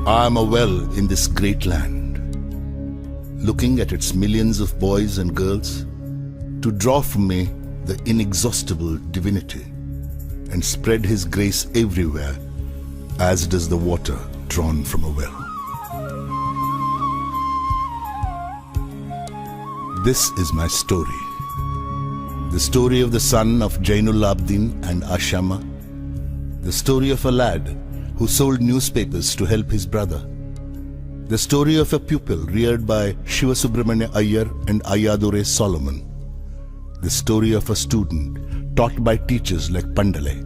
I am a well in this great land, looking at its millions of boys and girls to draw from me the inexhaustible divinity and spread His grace everywhere as does the water drawn from a well. This is my story. The story of the son of Jainul Abidin and Ashama. The story of a lad who sold newspapers to help his brother. The story of a pupil reared by Shiva Subramanya Iyer and Ayadure Solomon. The story of a student taught by teachers like Pandale.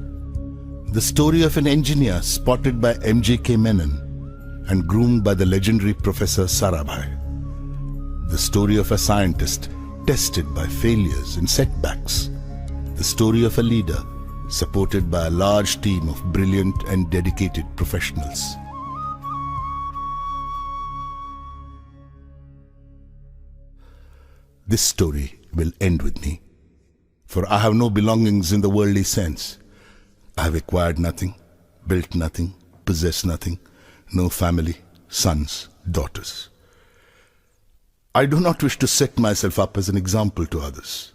The story of an engineer spotted by M.J.K. Menon and groomed by the legendary Professor Sarabhai. The story of a scientist tested by failures and setbacks. The story of a leader supported by a large team of brilliant and dedicated professionals. This story will end with me, for I have no belongings in the worldly sense. I have acquired nothing, built nothing, possessed nothing, no family, sons, daughters. I do not wish to set myself up as an example to others,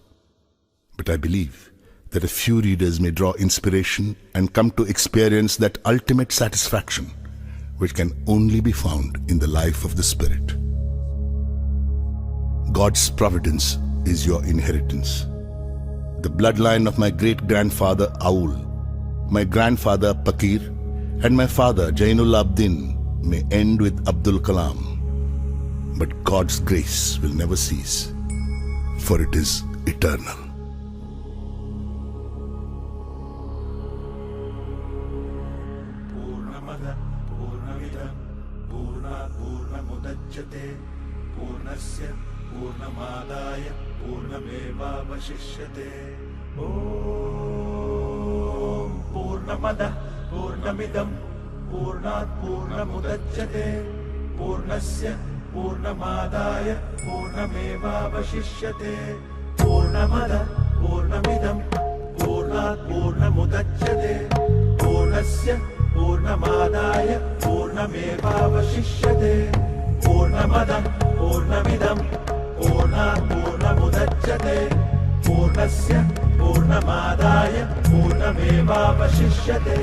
but I believe that a few readers may draw inspiration and come to experience that ultimate satisfaction which can only be found in the life of the Spirit. God's providence is your inheritance. The bloodline of my great-grandfather Aul, my grandfather Pakir, and my father Jainul Abidin may end with Abdul Kalam, but God's grace will never cease, for it is eternal. पूर्णस्य पूर्णमादाय पूर्णमेवावशिष्यते ॐ पूर्णमदः पूर्णमिदं पूर्णात् पूर्णमुदच्यते पूर्णस्य पूर्णमादाय पूर्णमेवावशिष्यते पूर्णमदः पूर्णमिदं पूर्णात् पूर्णमुदच्यते पूर्णस्य पूर्णमादाय पूर्णमेवावशिष्यते पूर्णमदः पूर्णमिदं पूर्णात् पूर्णमुदच्यते पूर्णस्य पूर्णमादाय पूर्णमेवावशिष्यते.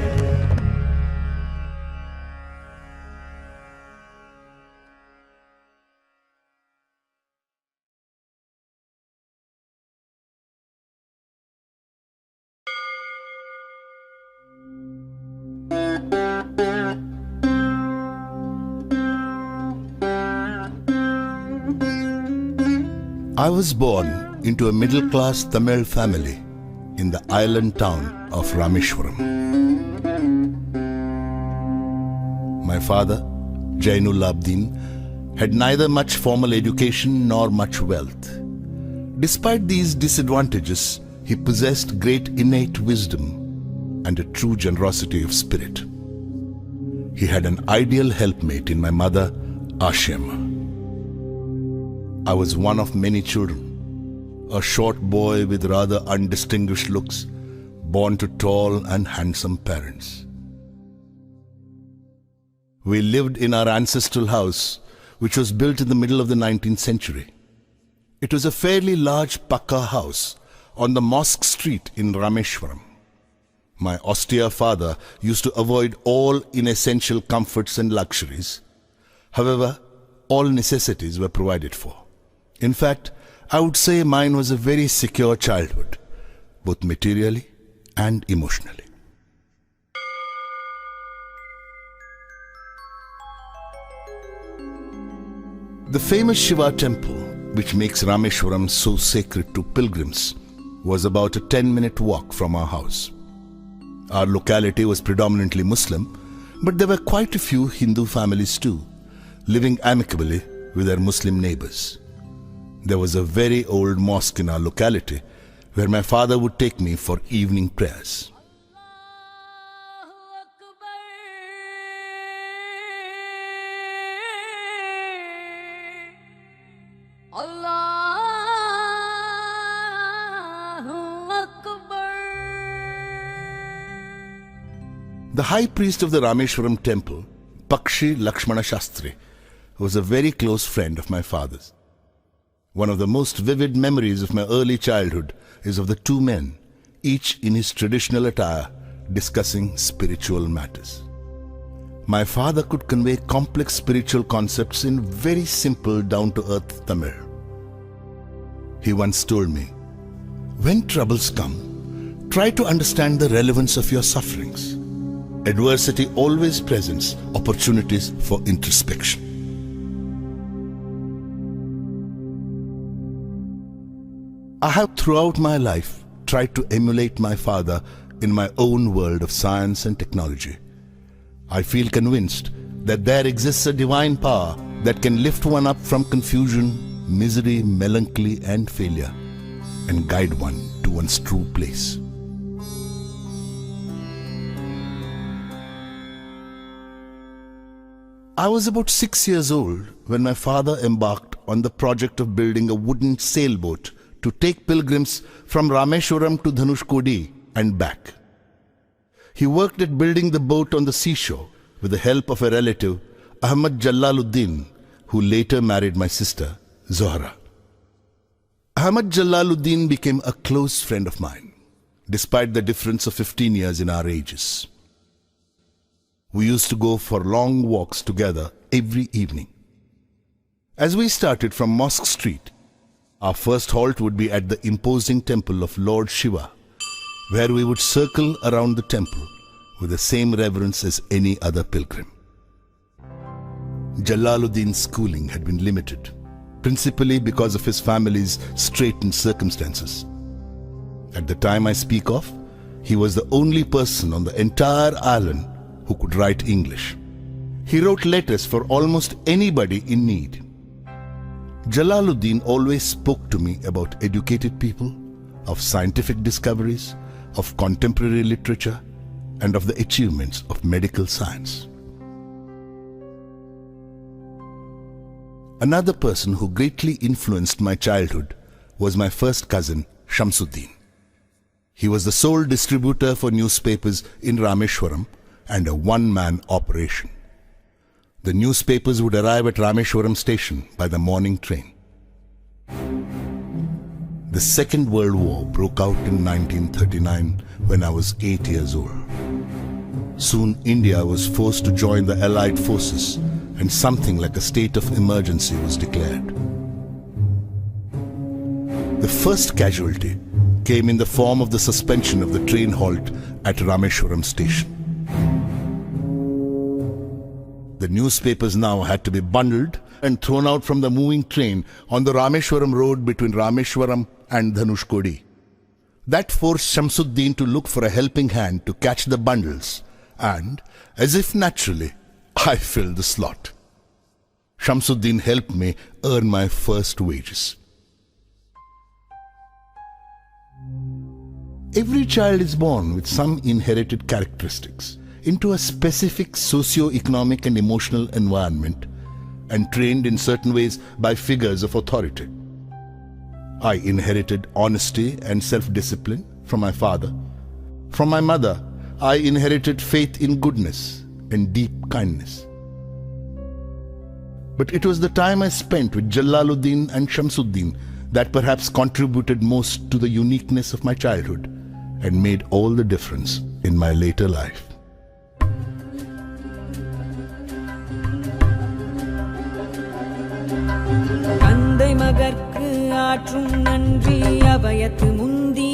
I was born into a middle-class Tamil family in the island town of Rameshwaram. My father, Jainul Abidin, had neither much formal education nor much wealth. Despite these disadvantages, he possessed great innate wisdom and a true generosity of spirit. He had an ideal helpmate in my mother, Ashima. I was one of many children, a short boy with rather undistinguished looks, born to tall and handsome parents. We lived in our ancestral house, which was built in the middle of the 19th century. It was a fairly large Pakka house on the Mosque Street in Rameshwaram. My austere father used to avoid all inessential comforts and luxuries. However, all necessities were provided for. In fact, I would say mine was a very secure childhood, both materially and emotionally. The famous Shiva temple, which makes Rameshwaram so sacred to pilgrims, was about a 10-minute walk from our house. Our locality was predominantly Muslim, but there were quite a few Hindu families too, living amicably with their Muslim neighbors. There was a very old mosque in our locality where my father would take me for evening prayers. The high priest of the Rameshwaram temple, Pakshi Lakshmana Shastri, who was a very close friend of my father's. One of the most vivid memories of my early childhood is of the two men, each in his traditional attire, discussing spiritual matters. My father could convey complex spiritual concepts in very simple, down-to-earth Tamil. He once told me, "When troubles come, try to understand the relevance of your sufferings. Adversity always presents opportunities for introspection." I have throughout my life tried to emulate my father in my own world of science and technology. I feel convinced that there exists a divine power that can lift one up from confusion, misery, melancholy, and failure, and guide one to one's true place. I was about 6 years old when my father embarked on the project of building a wooden sailboat to take pilgrims from Rameshwaram to Dhanushkodi and back. He worked at building the boat on the seashore with the help of a relative, Ahmad Jalaluddin, who later married my sister, Zohra. Ahmad Jalaluddin became a close friend of mine, despite the difference of 15 years in our ages. We used to go for long walks together every evening. As we started from Mosque Street, our first halt would be at the imposing temple of Lord Shiva, where we would circle around the temple with the same reverence as any other pilgrim. Jalaluddin's schooling had been limited, principally because of his family's straitened circumstances. At the time I speak of, he was the only person on the entire island who could write English. He wrote letters for almost anybody in need. Jalaluddin always spoke to me about educated people, of scientific discoveries, of contemporary literature, and of the achievements of medical science. Another person who greatly influenced my childhood was my first cousin, Shamsuddin. He was the sole distributor for newspapers in Rameshwaram and a one-man operation. The newspapers would arrive at Rameshwaram station by the morning train. The Second World War broke out in 1939 when I was 8 years old. Soon India was forced to join the Allied forces and something like a state of emergency was declared. The first casualty came in the form of the suspension of the train halt at Rameshwaram station. The newspapers now had to be bundled and thrown out from the moving train on the Rameshwaram road between Rameshwaram and Dhanushkodi. That forced Shamsuddin to look for a helping hand to catch the bundles, and, as if naturally, I filled the slot. Shamsuddin helped me earn my first wages. Every child is born with some inherited characteristics into a specific socio-economic and emotional environment and trained in certain ways by figures of authority. I inherited honesty and self-discipline from my father. From my mother, I inherited faith in goodness and deep kindness. But it was the time I spent with Jalaluddin and Shamsuddin that perhaps contributed most to the uniqueness of my childhood and made all the difference in my later life. தந்தை மகற்கு ஆற்றும் நன்றி அபயத்து முந்தி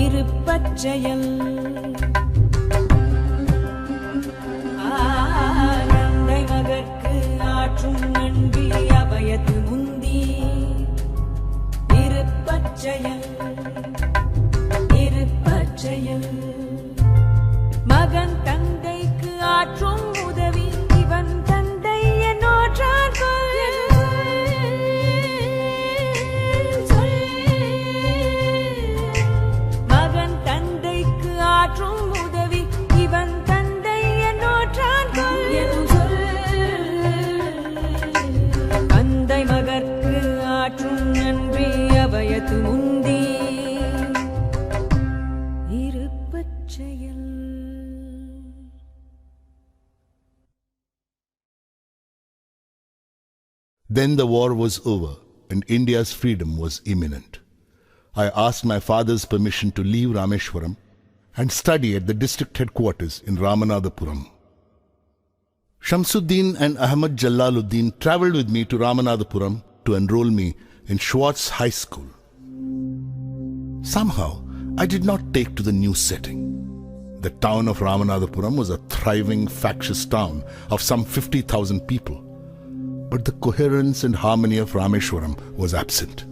இருப்பச்செயல் தந்தை மகற்கு ஆற்றும் நன்றி அபயத்து முந்தி இருப்பச்செயல் இருப்பச்செயல் மகன் தந்தைக்கு ஆற்றும் உதவி இவன் தந்தை என்னோற்றான் மகன் தந்தைக்கு ஆற்றும் உதவி இவன் தந்தை என்னோற்றான் தந்தை மகற்கு ஆற்றும் நன்றி அபயத்து முந்தி இருப்பச்செயல். Then the war was over and India's freedom was imminent. I asked my father's permission to leave Rameshwaram and study at the district headquarters in Ramanathapuram. Shamsuddin and Ahmad Jalaluddin travelled with me to Ramanathapuram to enroll me in Schwartz High School. Somehow, I did not take to the new setting. The town of Ramanathapuram was a thriving, factious town of some 50,000 people. But the coherence and harmony of Rameshwaram was absent.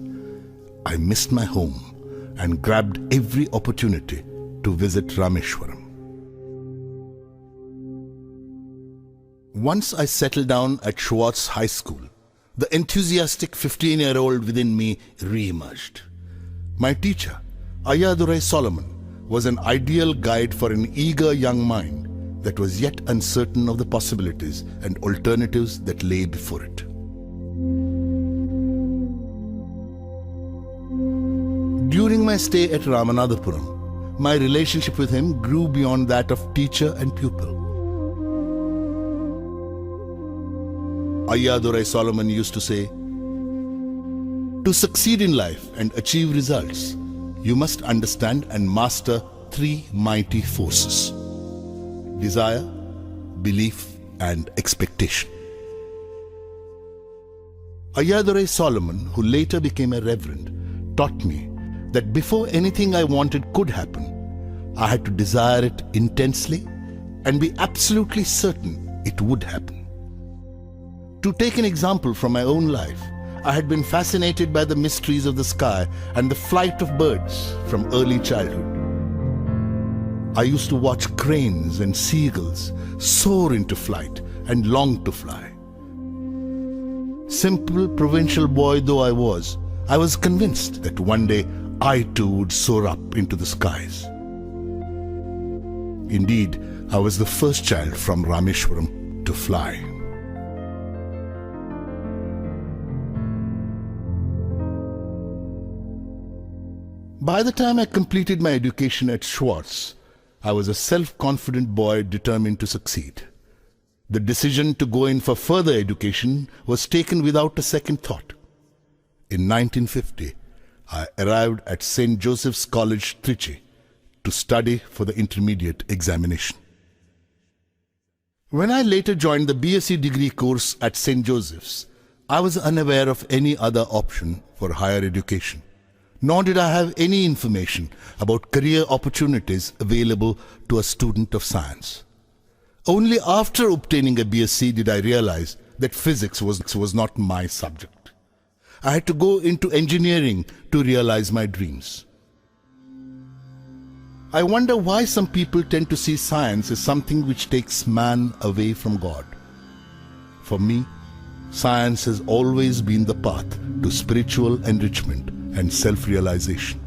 I missed my home and grabbed every opportunity to visit Rameshwaram. Once I settled down at Schwartz High School, the enthusiastic 15-year-old within me re-emerged. My teacher, Ayadurai Solomon, was an ideal guide for an eager young mind that was yet uncertain of the possibilities and alternatives that lay before it. During my stay at Ramanathapuram, my relationship with him grew beyond that of teacher and pupil. Ayadurai Solomon used to say, "To succeed in life and achieve results, you must understand and master three mighty forces: desire, belief, and expectation." Ayadurai Solomon, who later became a reverend, taught me that before anything I wanted could happen, I had to desire it intensely and be absolutely certain it would happen. To take an example from my own life, I had been fascinated by the mysteries of the sky and the flight of birds from early childhood. I used to watch cranes and seagulls soar into flight and long to fly. Simple provincial boy though I was convinced that one day I too would soar up into the skies. Indeed, I was the first child from Rameshwaram to fly. By the time I completed my education at Schwartz, I was a self-confident boy determined to succeed. The decision to go in for further education was taken without a second thought. In 1950, I arrived at St. Joseph's College, Trichy, to study for the intermediate examination. When I later joined the BSc degree course at St. Joseph's, I was unaware of any other option for higher education, nor did I have any information about career opportunities available to a student of science. Only after obtaining a BSc did I realize that physics was not my subject. I had to go into engineering to realize my dreams. I wonder why some people tend to see science as something which takes man away from God. For me, science has always been the path to spiritual enrichment and self-realization.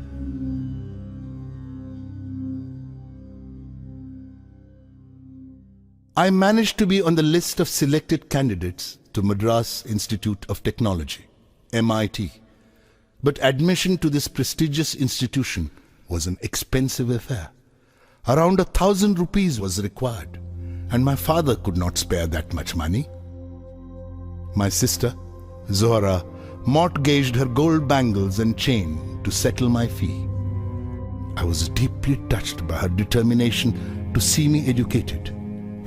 I managed to be on the list of selected candidates to Madras Institute of Technology, MIT. But admission to this prestigious institution was an expensive affair. Around 1,000 rupees was required, and my father could not spare that much money. My sister, Zohra, mortgaged her gold bangles and chain to settle my fee. I was deeply touched by her determination to see me educated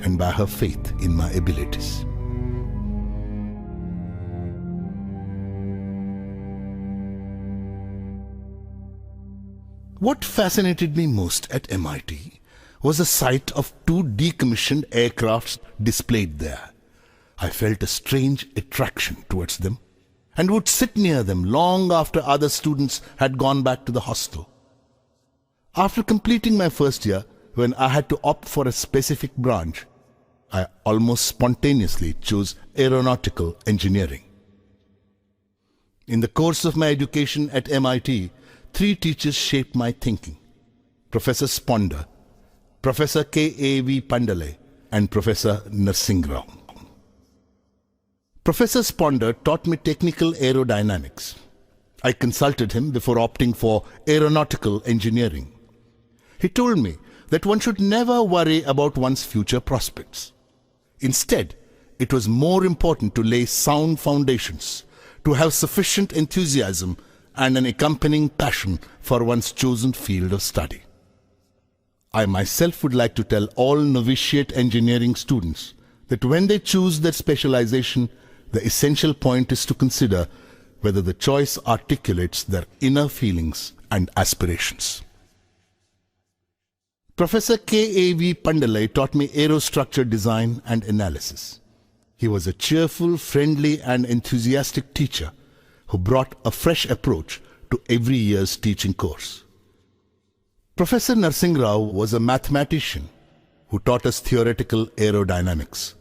and by her faith in my abilities. What fascinated me most at MIT was the sight of two decommissioned aircrafts displayed there. I felt a strange attraction towards them and would sit near them long after other students had gone back to the hostel. After completing my first year, when I had to opt for a specific branch, I almost spontaneously chose aeronautical engineering. In the course of my education at MIT, 3 teachers shaped my thinking: Professor Sponder, Professor K.A.V. Pandale, and Professor Narsingrao. Professor Sponder taught me technical aerodynamics. I consulted him before opting for aeronautical engineering. He told me that one should never worry about one's future prospects. Instead, it was more important to lay sound foundations, to have sufficient enthusiasm and an accompanying passion for one's chosen field of study. I myself would like to tell all novitiate engineering students that when they choose their specialization, the essential point is to consider whether the choice articulates their inner feelings and aspirations. Professor K.A.V. Pandalai taught me aerostructure design and analysis. He was a cheerful, friendly and enthusiastic teacher who brought a fresh approach to every year's teaching course. Professor Narsingh Rao was a mathematician who taught us theoretical aerodynamics.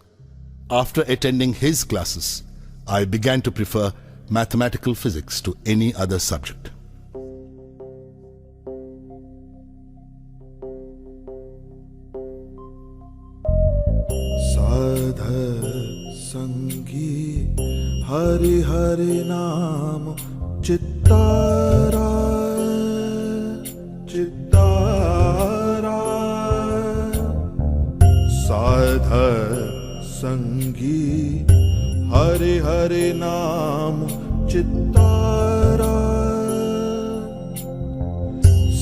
After attending his classes, I began to prefer mathematical physics to any other subject. साध संगी हरि हरि नाम चित्तारा चित्तारा साध संगी हरि हरि नाम चित्तारा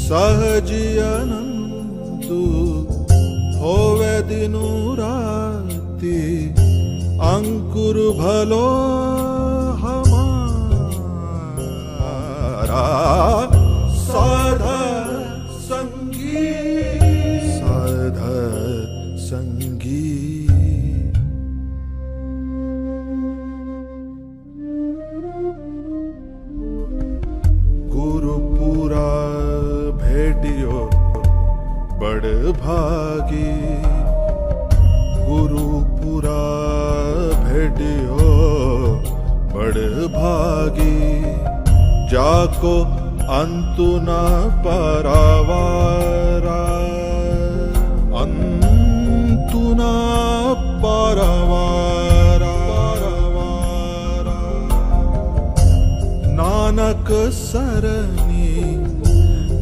सहजी अनंतु होवे दिनु राति अंकुर भलो हमारा साध संगी साध संगी गुरुपुरा भेटियो बड़ भागी गुरुपुरा भेटियो बड़ भागी जाको अंतु न परवारा अंतु न परवारा नानक सरनी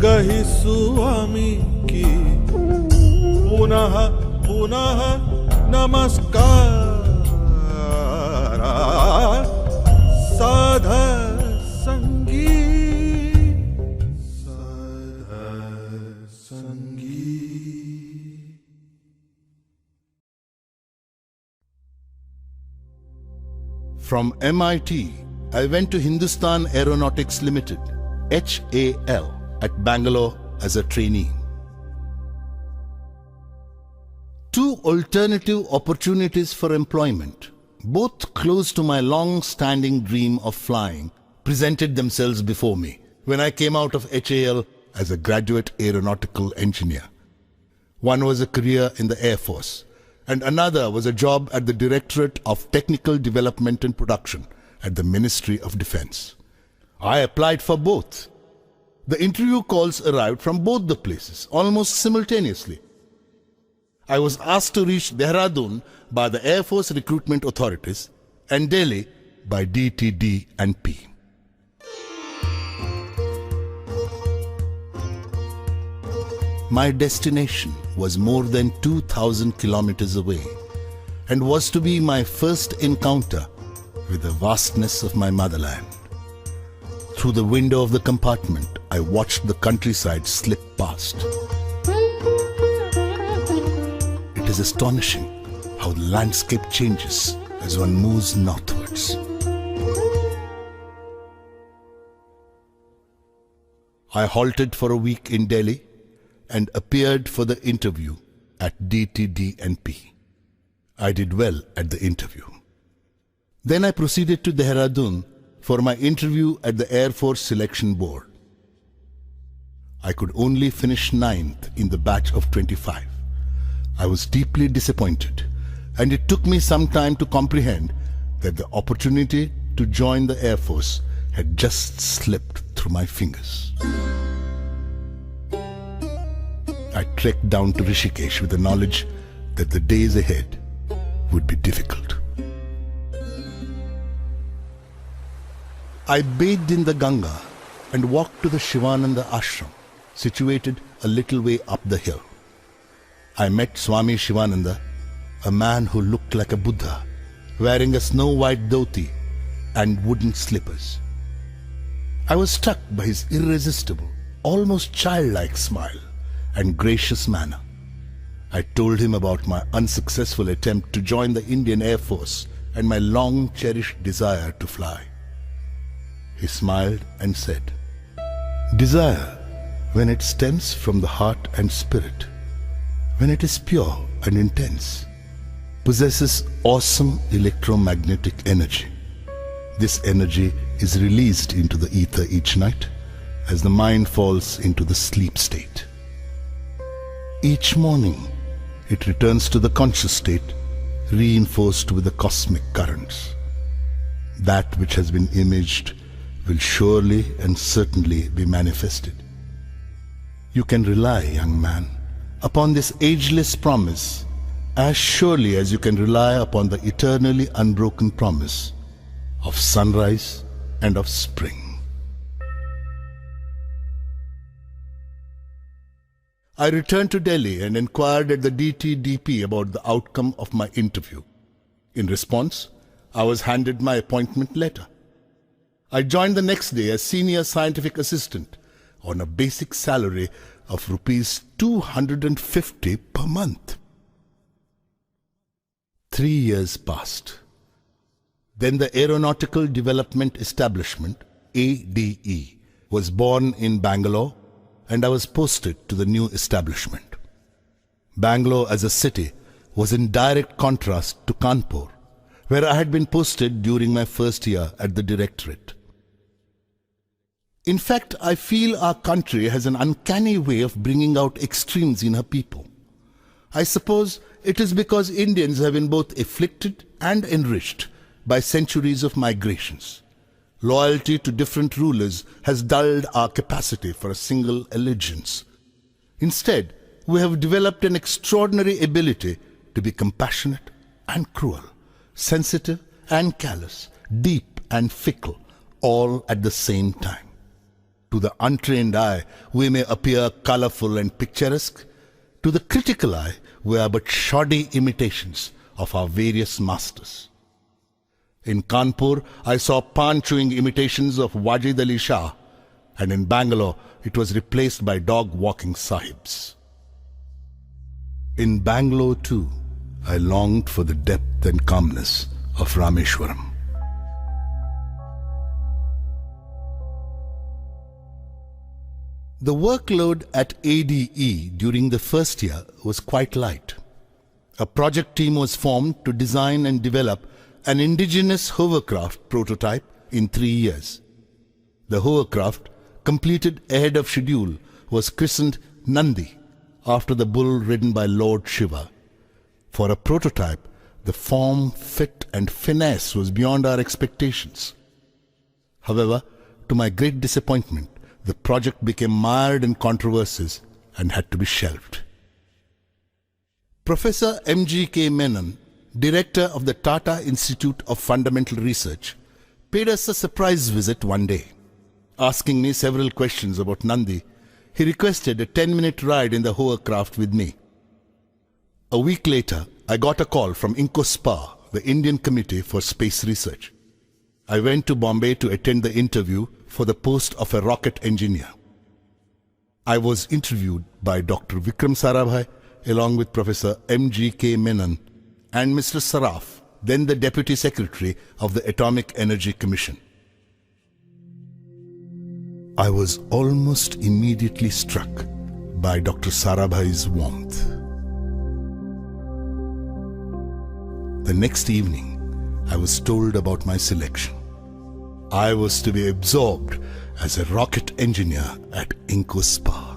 गही स्वामी की पुनः पुनः नमस्कार साध संगी साध संगी. From MIT, I went to Hindustan Aeronautics Limited, HAL, at Bangalore as a trainee. Two alternative opportunities for employment, both close to my long-standing dream of flying, presented themselves before me when I came out of HAL as a graduate aeronautical engineer. One was a career in the Air Force, and another was a job at the Directorate of Technical Development and Production at the Ministry of Defense. I applied for both. The interview calls arrived from both the places almost simultaneously. I was asked to reach Dehradun by the Air Force recruitment authorities and Delhi by DTD and P. My destination was more than 2,000 kilometers away and was to be my first encounter with the vastness of my motherland. Through the window of the compartment, I watched the countryside slip past. It is astonishing how the landscape changes as one moves northwards. I halted for a week in Delhi and appeared for the interview at DTD&P. I did well at the interview. Then I proceeded to Dehradun for my interview at the Air Force Selection Board. I could only finish 9th in the batch of 25. I was deeply disappointed, and it took me some time to comprehend that the opportunity to join the Air Force had just slipped through my fingers. I trekked down to Rishikesh with the knowledge that the days ahead would be difficult. I bathed in the Ganga and walked to the Shivananda ashram, situated a little way up the hill. I met Swami Shivananda, a man who looked like a Buddha wearing a snow-white dhoti and wooden slippers. I was struck by his irresistible, almost childlike smile and gracious manner. I told him about my unsuccessful attempt to join the Indian Air Force and my long-cherished desire to fly. He smiled and said, "Desire, when it stems from the heart and spirit, when it is pure and intense, possesses awesome electromagnetic energy. This energy is released into the ether each night as the mind falls into the sleep state. Each morning, it returns to the conscious state, reinforced with the cosmic currents. That which has been imaged will surely and certainly be manifested. You can rely, young man, upon this ageless promise as surely as you can rely upon the eternally unbroken promise of sunrise and of spring." I returned to Delhi and inquired at the DTDP about the outcome of my interview. In response, I was handed my appointment letter. I joined the next day as senior scientific assistant on a basic salary of rupees 250 per month. 3 years passed. Then the Aeronautical Development Establishment, ADE, was born in Bangalore, and I was posted to the new establishment. Bangalore as a city was in direct contrast to Kanpur, where I had been posted during my first year at the directorate. In fact, I feel our country has an uncanny way of bringing out extremes in her people. I suppose it is because Indians have been both afflicted and enriched by centuries of migrations. Loyalty to different rulers has dulled our capacity for a single allegiance. Instead, we have developed an extraordinary ability to be compassionate and cruel, sensitive and callous, deep and fickle, all at the same time. To the untrained eye, we may appear colorful and picturesque. To the critical eye, we are but shoddy imitations of our various masters. In Kanpur, I saw pan-chewing imitations of Wajid Ali Shah, and in Bangalore, it was replaced by dog-walking sahibs. In Bangalore, too, I longed for the depth and calmness of Rameshwaram. The workload at ADE during the first year was quite light. A project team was formed to design and develop an indigenous hovercraft prototype in 3 years. The hovercraft, completed ahead of schedule, was christened Nandi, after the bull ridden by Lord Shiva. For a prototype, the form, fit and finesse was beyond our expectations. However, to my great disappointment, the project became mired in controversies and had to be shelved. Professor M.G.K. Menon, director of the Tata Institute of Fundamental Research, paid us a surprise visit one day. Asking me several questions about Nandi, he requested a 10-minute ride in the hovercraft with me. A week later, I got a call from INCOSPA, the Indian Committee for Space Research. I went to Bombay to attend the interview for the post of a rocket engineer. I was interviewed by Dr. Vikram Sarabhai along with Professor M.G.K. Menon and Mr. Saraf, then the Deputy Secretary of the Atomic Energy Commission. I was almost immediately struck by Dr. Sarabhai's warmth. The next evening, I was told about my selection. I was to be absorbed as a rocket engineer at INCOSPA.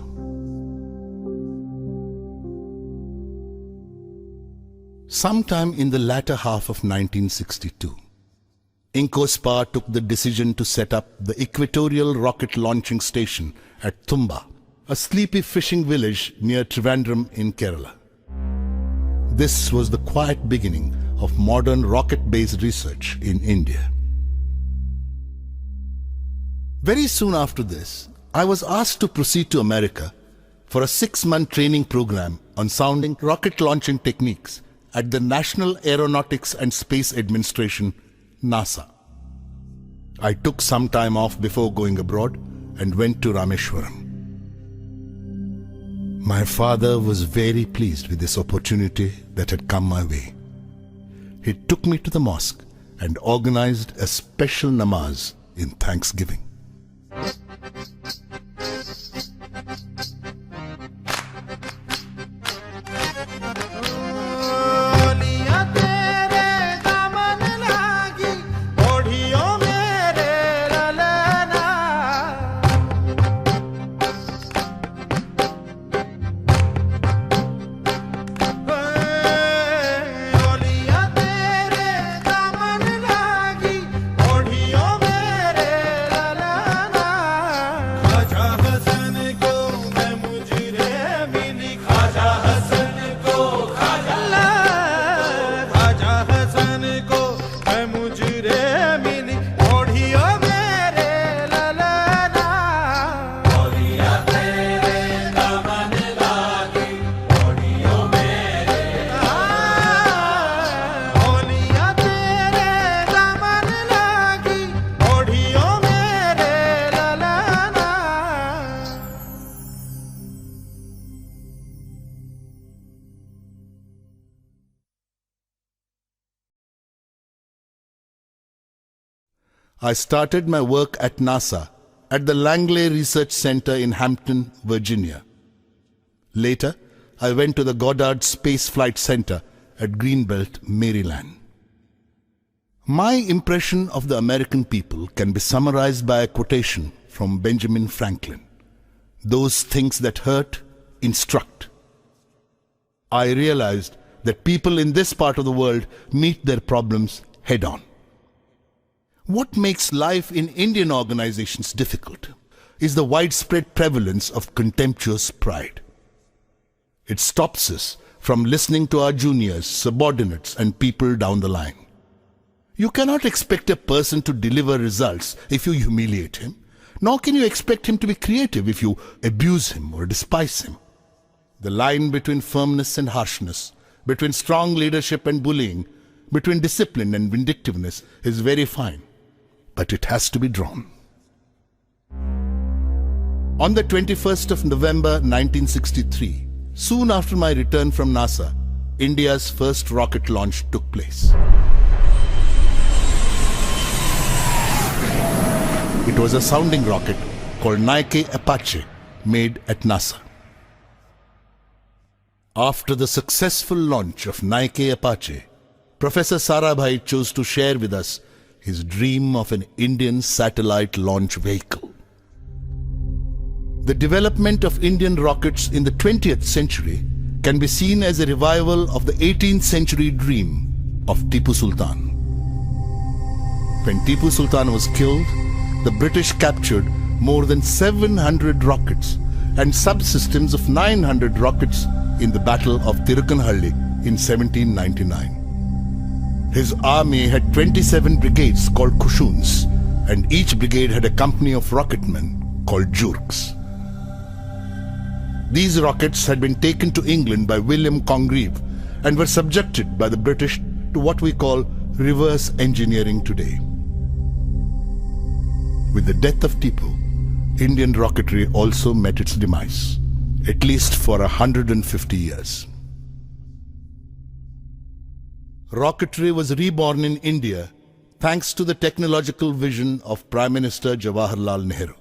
Sometime in the latter half of 1962, INCOSPA took the decision to set up the Equatorial Rocket Launching Station at Tumba, a sleepy fishing village near Trivandrum in Kerala. This was the quiet beginning of modern rocket-based research in India. Very soon after this, I was asked to proceed to America for a 6-month training program on sounding rocket launching techniques at the National Aeronautics and Space Administration, NASA. I took some time off before going abroad and went to Rameshwaram. My father was very pleased with this opportunity that had come my way. He took me to the mosque and organized a special namaz in thanksgiving. I started my work at NASA at the Langley Research Center in Hampton, Virginia. Later, I went to the Goddard Space Flight Center at Greenbelt, Maryland. My impression of the American people can be summarized by a quotation from Benjamin Franklin. Those things that hurt instruct. I realized that people in this part of the world meet their problems head on. What makes life in Indian organizations difficult is the widespread prevalence of contemptuous pride. It stops us from listening to our juniors, subordinates, and people down the line. You cannot expect a person to deliver results if you humiliate him, nor can you expect him to be creative if you abuse him or despise him. The line between firmness and harshness, between strong leadership and bullying, between discipline and vindictiveness is very fine, but it has to be drawn. On the 21st of November 1963, soon after my return from NASA, India's first rocket launch took place. It was a sounding rocket called Nike Apache, made at NASA. After the successful launch of Nike Apache, Professor Sarabhai chose to share with us his dream of an Indian satellite launch vehicle. The development of Indian rockets in the 20th century can be seen as a revival of the 18th century dream of Tipu Sultan. When Tipu Sultan was killed, the British captured more than 700 rockets and subsystems of 900 rockets in the Battle of Tirukkanhalli in 1799. His army had 27 brigades called Kushuns, and each brigade had a company of rocketmen called Jurks. These rockets had been taken to England by William Congreve and were subjected by the British to what we call reverse engineering today. With the death of Tipu, Indian rocketry also met its demise, at least for 150 years. Rocketry was reborn in India thanks to the technological vision of Prime Minister Jawaharlal Nehru.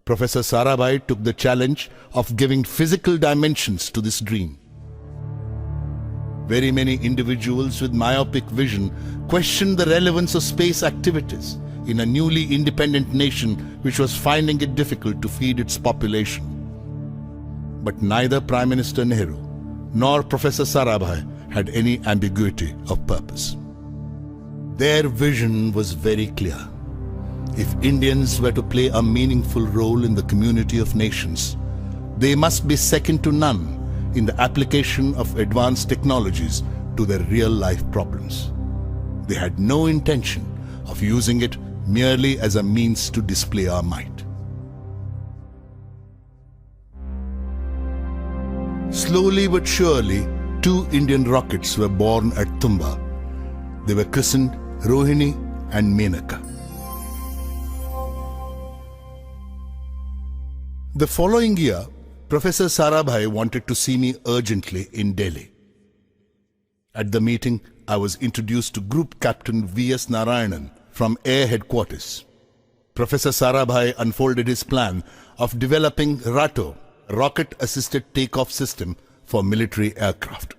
Professor Sarabhai took the challenge of giving physical dimensions to this dream. Very many individuals with myopic vision questioned the relevance of space activities in a newly independent nation which was finding it difficult to feed its population. But neither Prime Minister Nehru nor Professor Sarabhai had any ambiguity of purpose. Their vision was very clear. If Indians were to play a meaningful role in the community of nations, they must be second to none in the application of advanced technologies to their real-life problems. They had no intention of using it merely as a means to display our might. Slowly but surely, 2 Indian rockets were born at Tumba. They were christened Rohini and Menaka. The following year, Professor Sarabhai wanted to see me urgently in Delhi. At the meeting, I was introduced to Group Captain V.S. Narayanan from Air Headquarters. Professor Sarabhai unfolded his plan of developing RATO, Rocket-Assisted Takeoff System for military aircraft.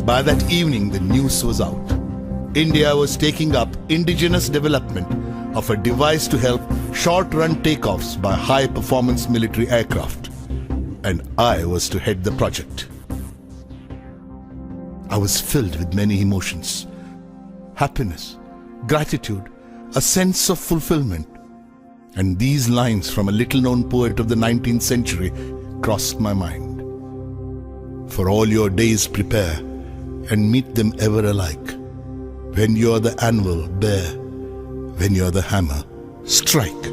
By that evening, the news was out. India was taking up indigenous development of a device to help short-run takeoffs by high-performance military aircraft, and I was to head the project. I was filled with many emotions: happiness, gratitude, a sense of fulfillment. And these lines from a little-known poet of the 19th century crossed my mind. For all your days prepare, and meet them ever alike. When you're the anvil, bear. When you're the hammer, strike.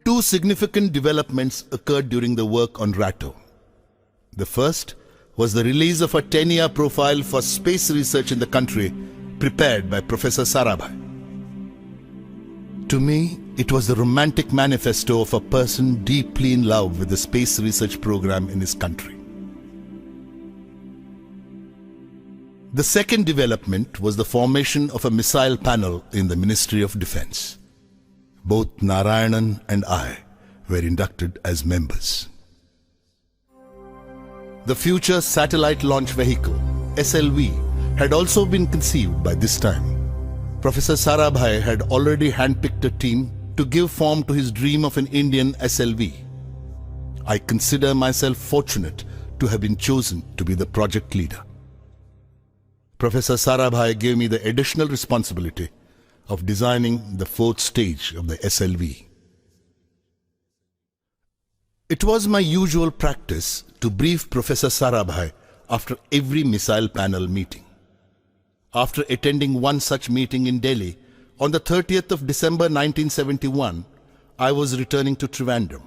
2 significant developments occurred during the work on RATO. The first was the release of a 10-year profile for space research in the country, prepared by Professor Sarabhai. To me, it was the romantic manifesto of a person deeply in love with the space research program in his country. The second development was the formation of a missile panel in the Ministry of Defense. Both Narayanan and I were inducted as members. The Future Satellite Launch Vehicle, SLV, had also been conceived by this time. Professor Sarabhai had already handpicked a team to give form to his dream of an Indian SLV. I consider myself fortunate to have been chosen to be the project leader. Professor Sarabhai gave me the additional responsibility of designing the 4th stage of the SLV. It was my usual practice to brief Professor Sarabhai after every missile panel meeting. After attending one such meeting in Delhi, on the 30th of December 1971, I was returning to Trivandrum.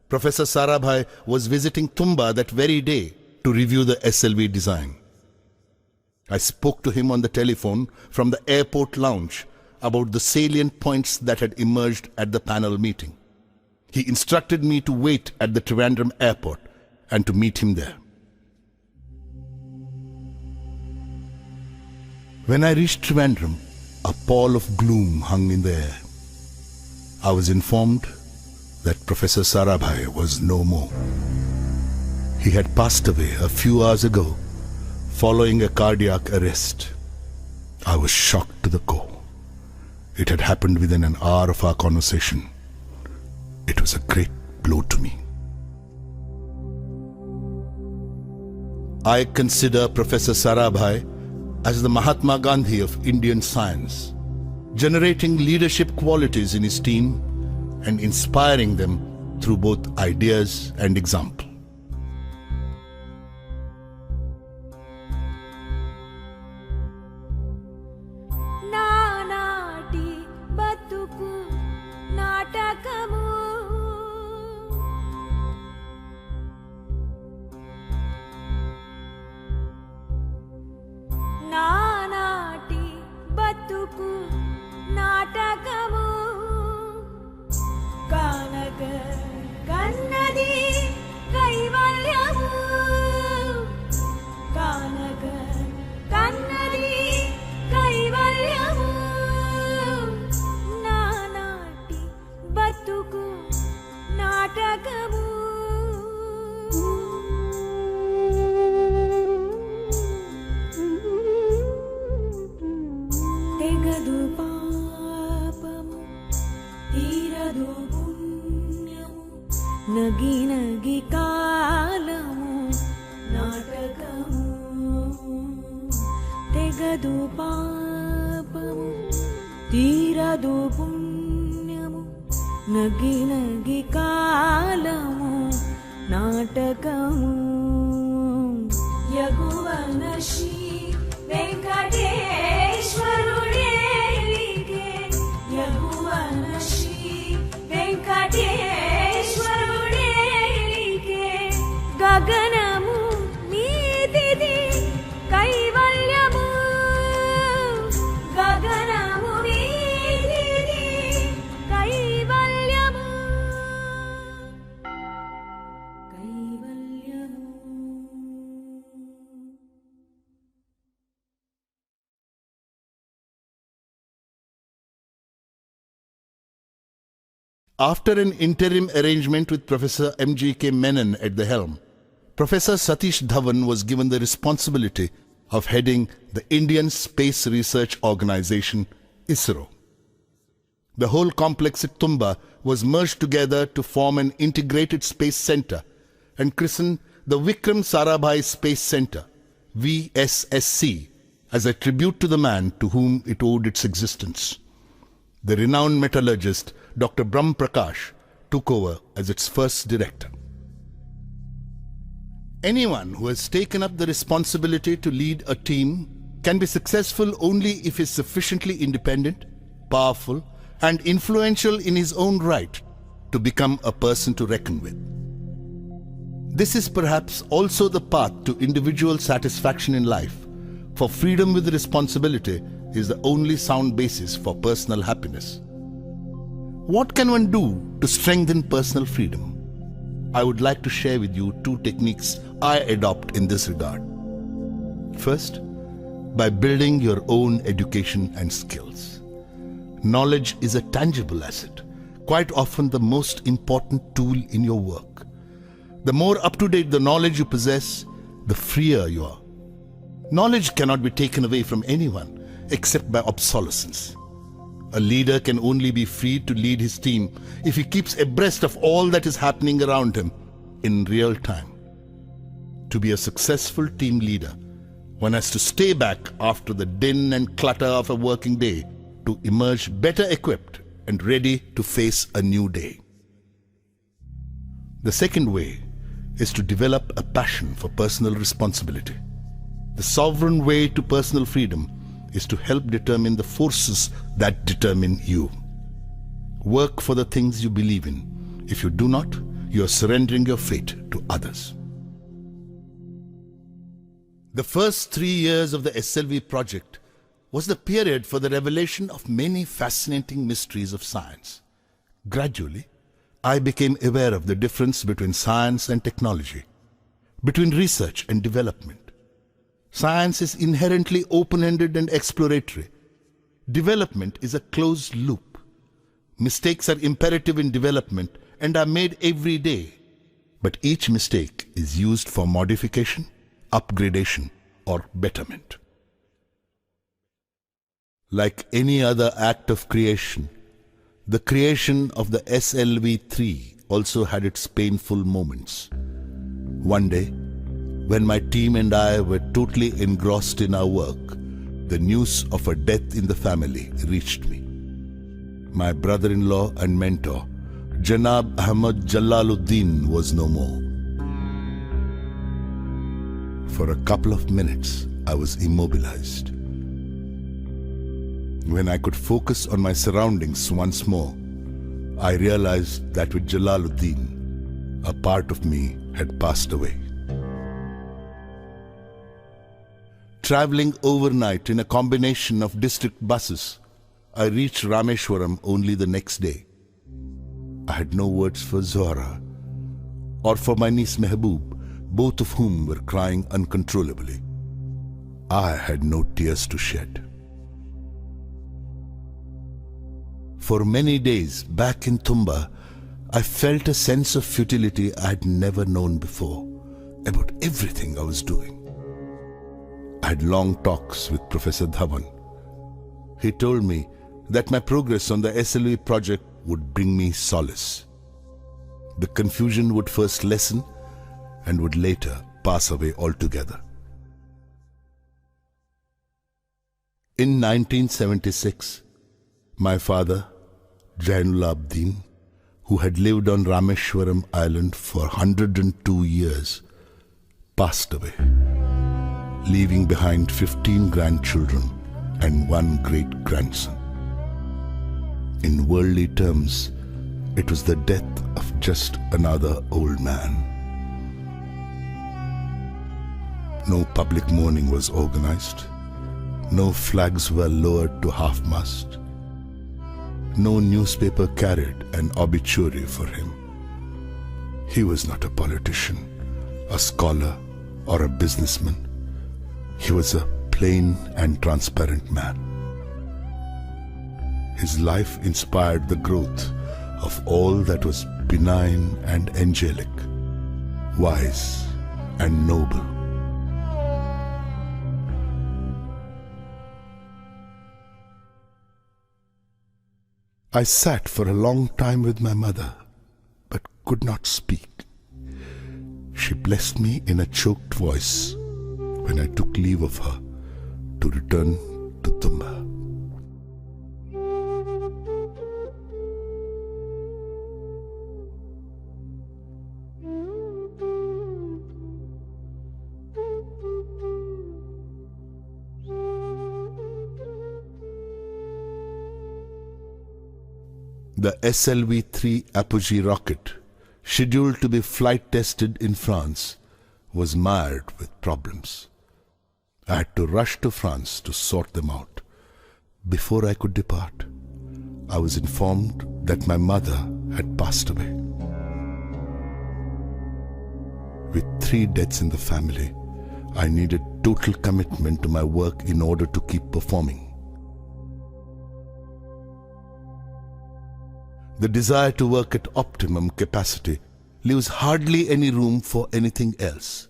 Professor Sarabhai was visiting Tumba that very day to review the SLV design. I spoke to him on the telephone from the airport lounge about the salient points that had emerged at the panel meeting. He instructed me to wait at the Trivandrum airport and to meet him there. When I reached Trivandrum, a pall of gloom hung in the air. I was informed that Professor Sarabhai was no more. He had passed away a few hours ago following a cardiac arrest. I was shocked to the core. It had happened within an hour of our conversation. It was a great blow to me. I consider Professor Sarabhai as the Mahatma Gandhi of Indian science, generating leadership qualities in his team and inspiring them through both ideas and example. నగి నగి కాలము నాటకము తెగదు పాపము తీరదు పుణ్యము నగి నగి కాలము నాటకము యగువన Shri వెంకటేశ్వరుడే యగువన Shri వెంకటేశ్వరుడే After an interim arrangement with Professor M.G.K. Menon at the helm, Professor Satish Dhawan was given the responsibility of heading the Indian Space Research Organization, ISRO. The whole complex at Tumba was merged together to form an integrated space center and christened the Vikram Sarabhai Space Center, VSSC, as a tribute to the man to whom it owed its existence. The renowned metallurgist Dr. Brahm Prakash took over as its first director. Anyone who has taken up the responsibility to lead a team can be successful only if he is sufficiently independent, powerful, and influential in his own right to become a person to reckon with. This is perhaps also the path to individual satisfaction in life, for freedom with responsibility is the only sound basis for personal happiness. What can one do to strengthen personal freedom? I would like to share with you two techniques I adopt in this regard. First, by building your own education and skills. Knowledge is a tangible asset, quite often the most important tool in your work. The more up-to-date the knowledge you possess, the freer you are. Knowledge cannot be taken away from anyone except by obsolescence. A leader can only be free to lead his team if he keeps abreast of all that is happening around him in real time. To be a successful team leader, one has to stay back after the din and clutter of a working day to emerge better equipped and ready to face a new day. The second way is to develop a passion for personal responsibility. The sovereign way to personal freedom is to help determine the forces that determine you. Work for the things you believe in. If you do not, you are surrendering your fate to others. The first 3 years of the SLV project was the period for the revelation of many fascinating mysteries of science. Gradually, I became aware of the difference between science and technology, between research and development. Science is inherently open-ended and exploratory. Development is a closed loop. Mistakes are imperative in development and are made every day. But each mistake is used for modification, upgradation, or betterment. Like any other act of creation, the creation of the SLV-3 also had its painful moments. One day, when my team and I were totally engrossed in our work, the news of a death in the family reached me. My brother-in-law and mentor, Janab Ahmad Jalaluddin, was no more. For a couple of minutes, I was immobilized. When I could focus on my surroundings once more, I realized that with Jalaluddin, a part of me had passed away. Traveling overnight in a combination of district buses, I reached Rameshwaram only the next day. I had no words for Zohra or for my niece Mehboob, both of whom were crying uncontrollably. I had no tears to shed. For many days back in Tumba, I felt a sense of futility I had never known before about everything I was doing. I had long talks with Professor Dhawan. He told me that my progress on the SLV project would bring me solace. The confusion would first lessen and would later pass away altogether. In 1976, my father, Jainul Abdin, who had lived on Rameshwaram Island for 102 years, passed away, leaving behind 15 grandchildren and 1 great-grandson. In worldly terms, it was the death of just another old man. No public mourning was organized. No flags were lowered to half-mast. No newspaper carried an obituary for him. He was not a politician, a scholar, or a businessman. He was a plain and transparent man. His life inspired the growth of all that was benign and angelic, wise and noble. I sat for a long time with my mother, but could not speak. She blessed me in a choked voice when I took leave of her to return to Tumba. The SLV-3 Apogee rocket, scheduled to be flight tested in France, was mired with problems. I had to rush to France to sort them out. Before I could depart, I was informed that my mother had passed away. With 3 deaths in the family, I needed total commitment to my work in order to keep performing. The desire to work at optimum capacity leaves hardly any room for anything else.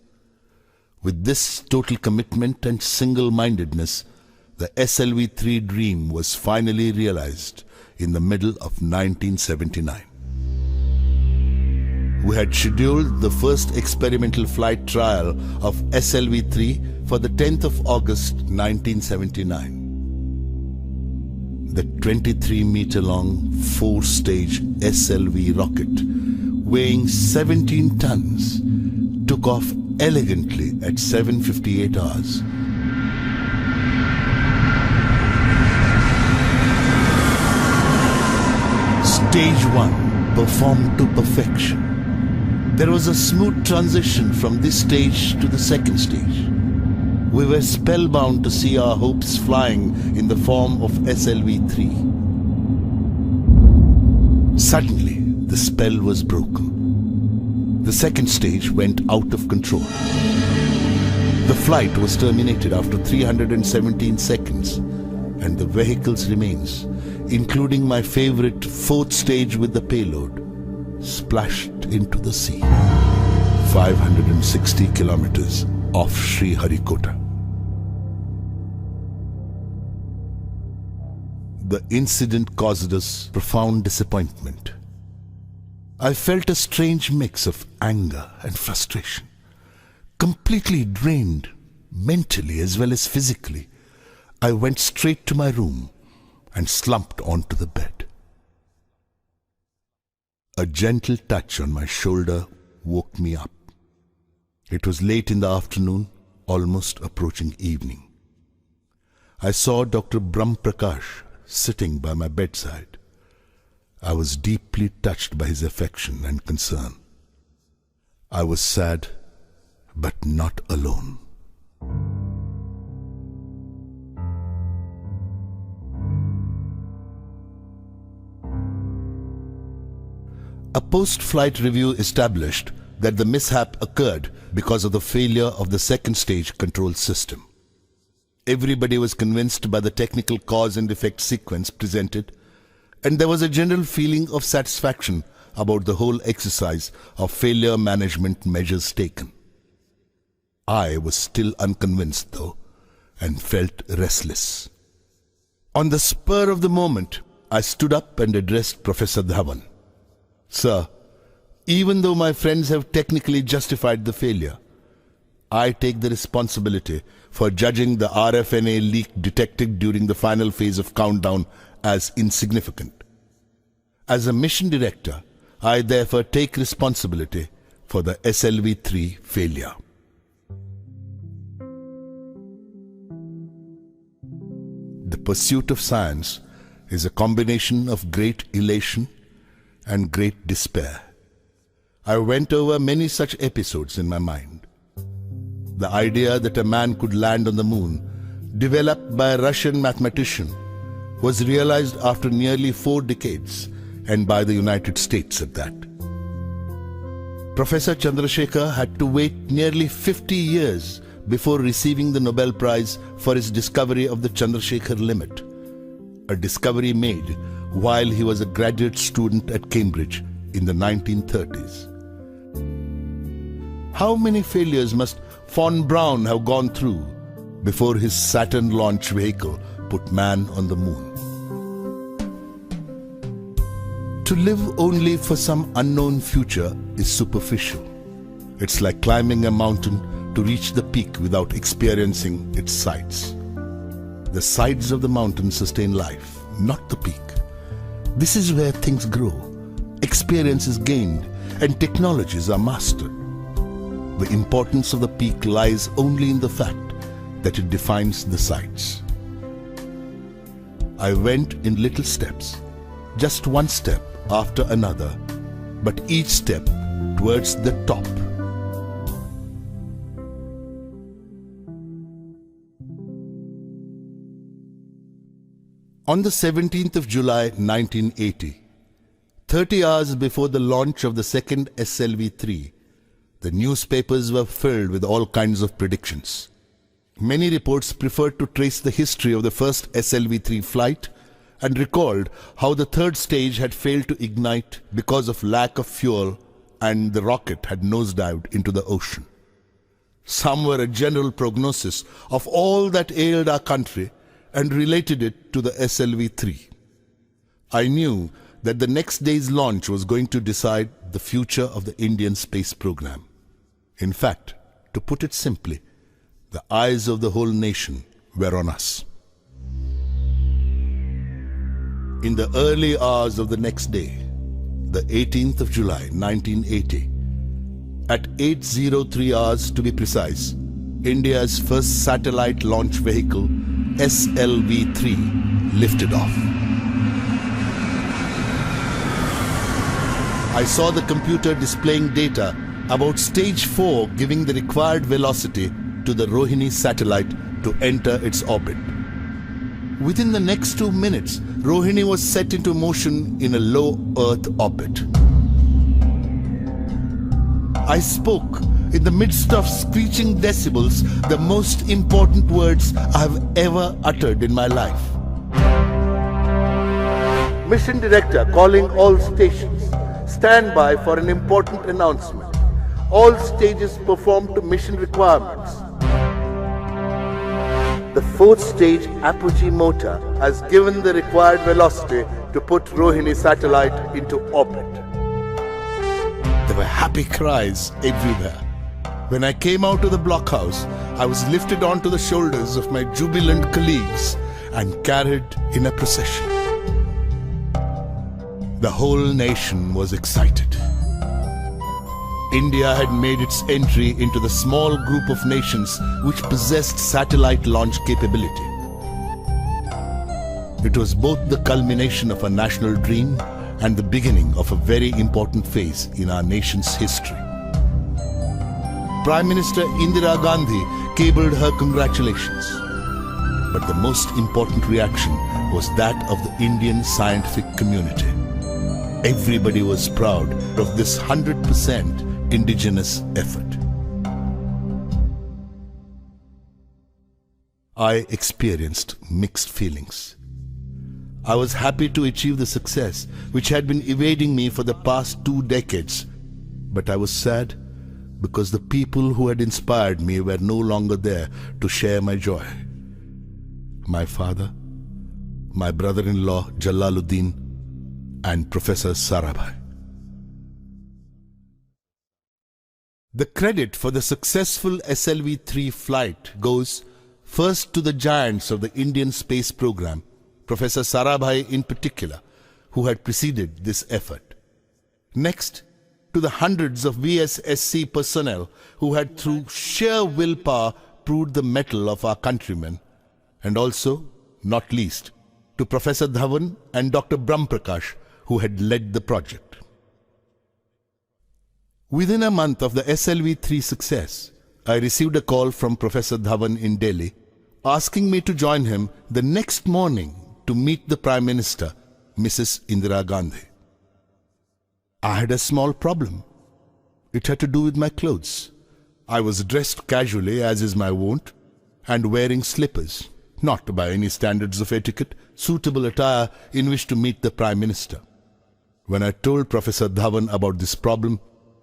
With this total commitment and single-mindedness, the SLV-3 dream was finally realized in the middle of 1979. We had scheduled the first experimental flight trial of SLV-3 for the 10th of August 1979. The 23-meter-long 4-stage SLV rocket, weighing 17 tons, took off elegantly at 7:58 hours. Stage 1 performed to perfection. There was a smooth transition from this stage to the second stage. We were spellbound to see our hopes flying in the form of SLV-3. Suddenly, the spell was broken. The second stage went out of control. The flight was terminated after 317 seconds, and the vehicle's remains, including my favorite 4th stage with the payload, splashed into the sea, 560 kilometers off Sriharikota. The incident caused us profound disappointment. I felt a strange mix of anger and frustration. Completely drained, mentally as well as physically, I went straight to my room and slumped onto the bed. A gentle touch on my shoulder woke me up. It was late in the afternoon, almost approaching evening. I saw Dr. Brahm Prakash sitting by my bedside. I was deeply touched by his affection and concern. I was sad, but not alone. A post-flight review established that the mishap occurred because of the failure of the second stage control system. Everybody was convinced by the technical cause and effect sequence presented, and there was a general feeling of satisfaction about the whole exercise of failure management measures taken. I was still unconvinced though, and felt restless. On the spur of the moment, I stood up and addressed Professor Dhawan. Sir, even though my friends have technically justified the failure, I take the responsibility for judging the RFNA leak detected during the final phase of countdown as insignificant. As a mission director, I therefore take responsibility for the SLV-3 failure. The pursuit of science is a combination of great elation and great despair. I went over many such episodes in my mind. The idea that a man could land on the moon, developed by a Russian mathematician, was realized after nearly 4 decades, and by the United States at that. Professor Chandrasekhar had to wait nearly 50 years before receiving the Nobel Prize for his discovery of the Chandrasekhar limit. a discovery made while he was a graduate student at Cambridge in the 1930s. How many failures must Von Braun have gone through before his Saturn launch vehicle put man on the moon? To live only for some unknown future is superficial. It's like climbing a mountain to reach the peak without experiencing its sides. The sides of the mountain sustain life, not the peak. This is where things grow, experience is gained, and technologies are mastered. The importance of the peak lies only in the fact that it defines the sides. I went in little steps, just one step after another, but each step towards the top. On the 17th of July 1980, 30 hours before the launch of the second SLV-3, the newspapers were filled with all kinds of predictions. Many reports preferred to trace the history of the first SLV-3 flight and recalled how the third stage had failed to ignite because of lack of fuel and the rocket had nosedived into the ocean. Some were a general prognosis of all that ailed our country and related it to the SLV-3. I knew that the next day's launch was going to decide the future of the Indian space program. In fact, to put it simply, the eyes of the whole nation were on us. In the early hours of the next day, the 18th of July 1980, at 8:03 hours to be precise, India's first satellite launch vehicle, SLV-3, lifted off. I saw the computer displaying data about stage 4 giving the required velocity to the Rohini satellite to enter its orbit. Within the next 2 minutes, Rohini was set into motion in a low Earth orbit. I spoke in the midst of screeching decibels the most important words I have ever uttered in my life. Mission Director calling all stations. Stand by for an important announcement. All stages perform to mission requirements. The fourth stage apogee motor has given the required velocity to put Rohini satellite into orbit. There were happy cries everywhere. When I came out of the blockhouse, I was lifted onto the shoulders of my jubilant colleagues and carried in a procession. The whole nation was excited. India had made its entry into the small group of nations which possessed satellite launch capability. It was both the culmination of a national dream and the beginning of a very important phase in our nation's history. Prime Minister Indira Gandhi cabled her congratulations. But the most important reaction was that of the Indian scientific community. Everybody was proud of this 100% indigenous effort. I experienced mixed feelings. I was happy to achieve the success which had been evading me for the past 2 decades, but I was sad because the people who had inspired me were no longer there to share my joy. My father, my brother-in-law Jalaluddin, and Professor Sarabhai. The credit for the successful SLV-3 flight goes first to the giants of the Indian space program, Professor Sarabhai in particular, who had preceded this effort. Next, to the hundreds of VSSC personnel who had through sheer willpower proved the mettle of our countrymen, and also, not least, to Professor Dhawan and Dr. Brahm Prakash, who had led the project. Within a month of the SLV-3 success, I received a call from Professor Dhawan in Delhi, asking me to join him the next morning to meet the Prime Minister, Mrs. Indira Gandhi. I had a small problem. It had to do with my clothes. I was dressed casually, as is my wont, and wearing slippers. not by any standards of etiquette, suitable attire in which to meet the Prime Minister. When I told Professor Dhawan about this problem,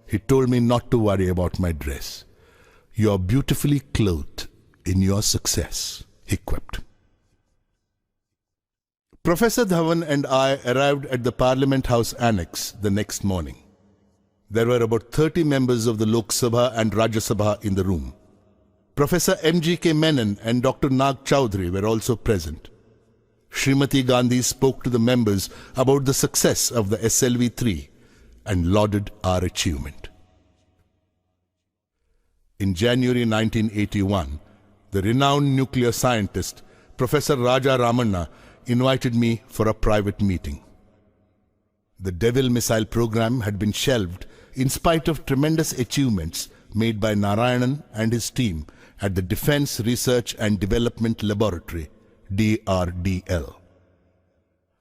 he told me not to worry about my dress. "You are beautifully clothed in your success," he quipped. Professor Dhawan and I arrived at the Parliament House Annex the next morning. There were about 30 members of the Lok Sabha and Rajya Sabha in the room. Professor M.G.K. Menon and Dr. Nag Chowdhury were also present. Srimati Gandhi spoke to the members about the success of the SLV-3 and lauded our achievement. In January 1981, the renowned nuclear scientist Professor Raja Ramanna invited me for a private meeting. The Devil missile program had been shelved in spite of tremendous achievements made by Narayanan and his team at the Defence Research and Development Laboratory, DRDL.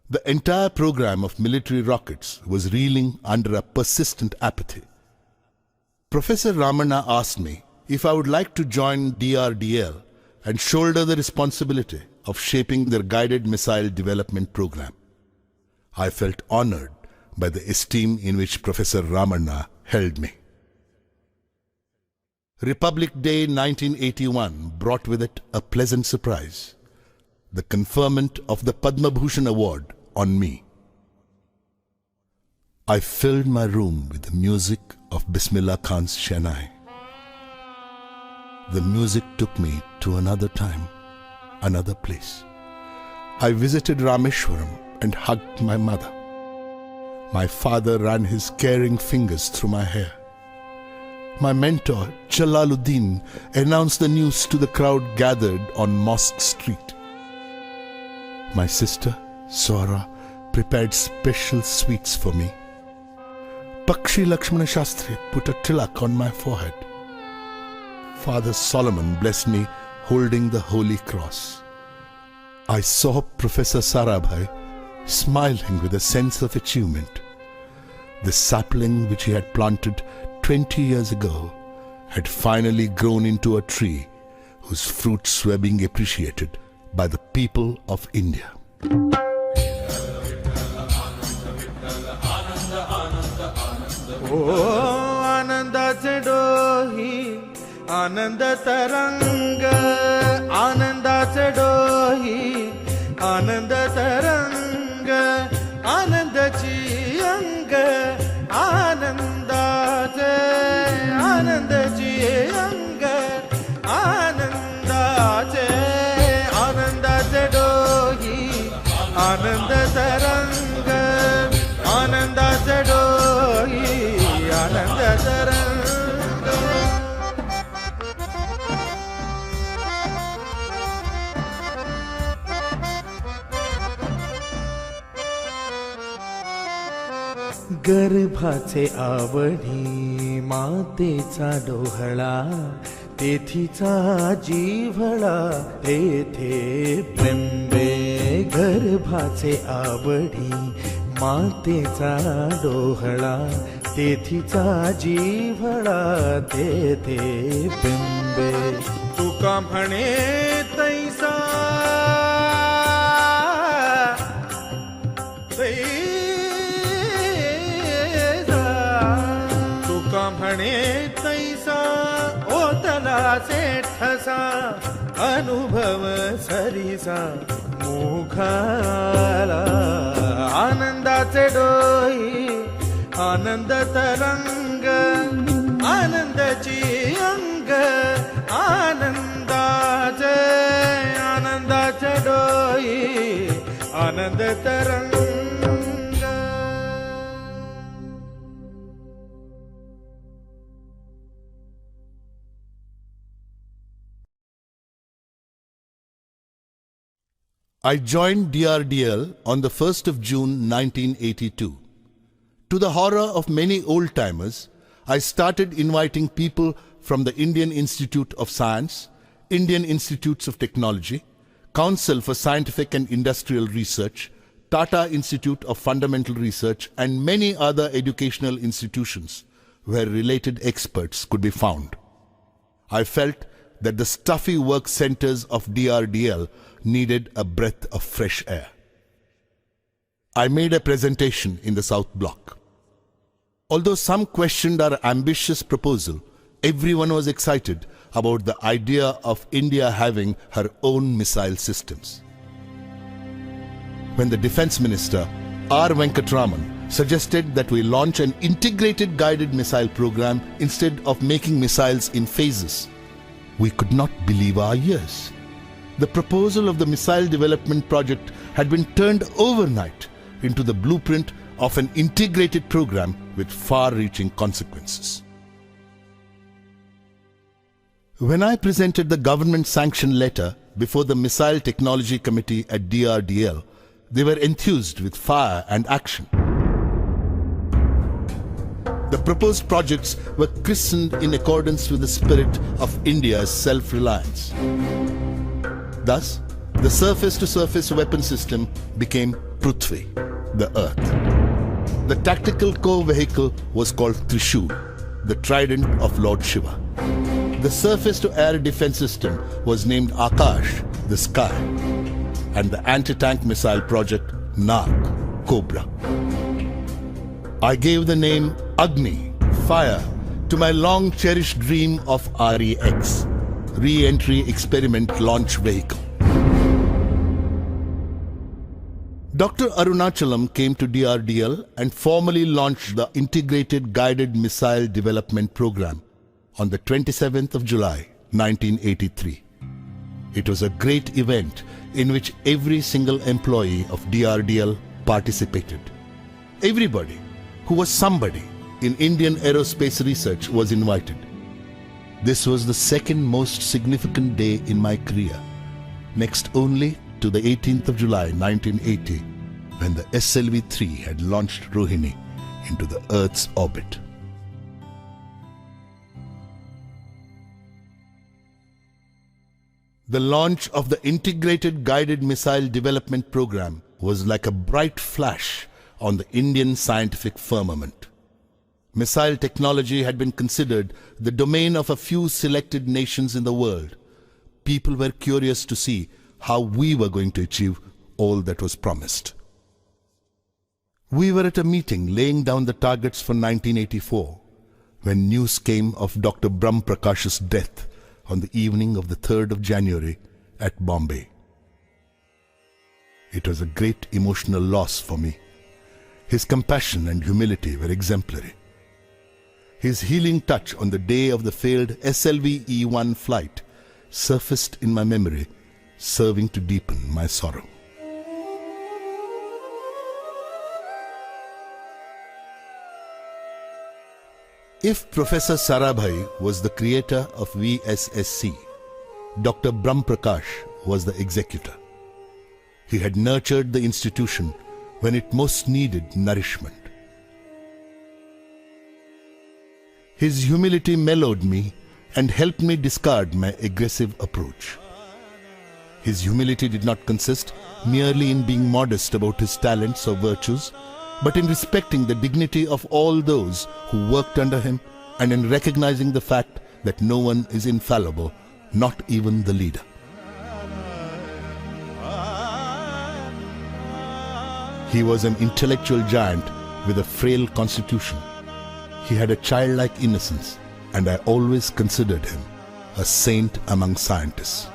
The entire program of military rockets was reeling under a persistent apathy. Professor Ramanna asked me if I would like to join DRDL and shoulder the responsibility of shaping their guided missile development program. I felt honored by the esteem in which Professor Ramanna held me. Republic Day 1981 brought with it a pleasant surprise: the conferment of the Padma Bhushan Award on me. I filled my room with the music of Bismillah Khan's Shehnai. The music took me to another time, another place. I visited Rameshwaram and hugged my mother. My father ran his caring fingers through my hair. My mentor, Jalaluddin, announced the news to the crowd gathered on Mosque Street. My sister, Swara, prepared special sweets for me. Pakshi Lakshmana Shastri put a tilak on my forehead. Father Solomon blessed me holding the Holy Cross. I saw Professor Sarabhai smiling with a sense of achievement. The sapling which he had planted 20 years ago had finally grown into a tree whose fruits were being appreciated by the people of India. ओ आनंदाचे डोही आनंद तरंग आनंदाचे डोही आनंद तरंग आनंदाची अंग आनंदाचे आनंदाची अंग आनंदाचे आनंदाचे डोही आनंद तरंग आनंदाचे डोही आनंद तरंग गर्भाचे आवडी मातेचा डोहळा तेथीचा जिव्हाळा तेथे बिंबे गर्भाचे आवडी मातेचा डोहळा तेथीचा जिव्हाळा तेथे बिंबे तुका म्हणे तैसा तुका म्हणे तैसा ओतलाचे ठसा अनुभव सरीसा मुखाला आनंदाचे डोही आनंद तरंग आनंदाची अंग आनंदाचे आनंदाचे डोही आनंद तरंग I joined DRDL on the 1st of June 1982. To the horror of many old-timers, I started inviting people from the Indian Institute of Science, Indian Institutes of Technology, Council for Scientific and Industrial Research, Tata Institute of Fundamental Research, and many other educational institutions where related experts could be found. I felt that the stuffy work centers of DRDL needed a breath of fresh air. I made a presentation in the South Block. Although some questioned our ambitious proposal, everyone was excited about the idea of India having her own missile systems. When the Defence Minister, R. Venkatraman, suggested that we launch an integrated guided missile program instead of making missiles in phases, we could not believe our ears. The proposal of the missile development project had been turned overnight into the blueprint of an integrated program with far-reaching consequences. When I presented the government-sanctioned letter before the Missile Technology Committee at DRDL, they were enthused with fire and action. The proposed projects were christened in accordance with the spirit of India's self-reliance. Thus, the surface-to-surface weapon system became Prithvi, the earth. The tactical core vehicle was called Trishul, the trident of Lord Shiva. The surface-to-air defense system was named Akash, the sky, and the anti-tank missile project Nag, Cobra. I gave the name Agni, fire, to my long-cherished dream of REX, Re-Entry Experiment Launch Vehicle. Dr. Arunachalam came to DRDL and formally launched the Integrated Guided Missile Development Program on the 27th of July, 1983. It was a great event in which every single employee of DRDL participated. Everybody who was somebody in Indian aerospace research was invited. This was the second most significant day in my career, next only to the 18th of July 1980, when the SLV-3 had launched Rohini into the Earth's orbit. The launch of the Integrated Guided Missile Development Program was like a bright flash on the Indian scientific firmament. Missile technology had been considered the domain of a few selected nations in the world. People were curious to see how we were going to achieve all that was promised. We were at a meeting laying down the targets for 1984 when news came of Dr. Brahm Prakash's death on the evening of the 3rd of January at Bombay. It was a great emotional loss for me. His compassion and humility were exemplary. His healing touch on the day of the failed SLV-E1 flight surfaced in my memory, serving to deepen my sorrow. If Professor Sarabhai was the creator of VSSC, Dr. Brahm Prakash was the executor. He had nurtured the institution when it most needed nourishment. His humility mellowed me and helped me discard my aggressive approach. His humility did not consist merely in being modest about his talents or virtues, but in respecting the dignity of all those who worked under him and in recognizing the fact that no one is infallible, not even the leader. He was an intellectual giant with a frail constitution. He had a childlike innocence, and I always considered him a saint among scientists.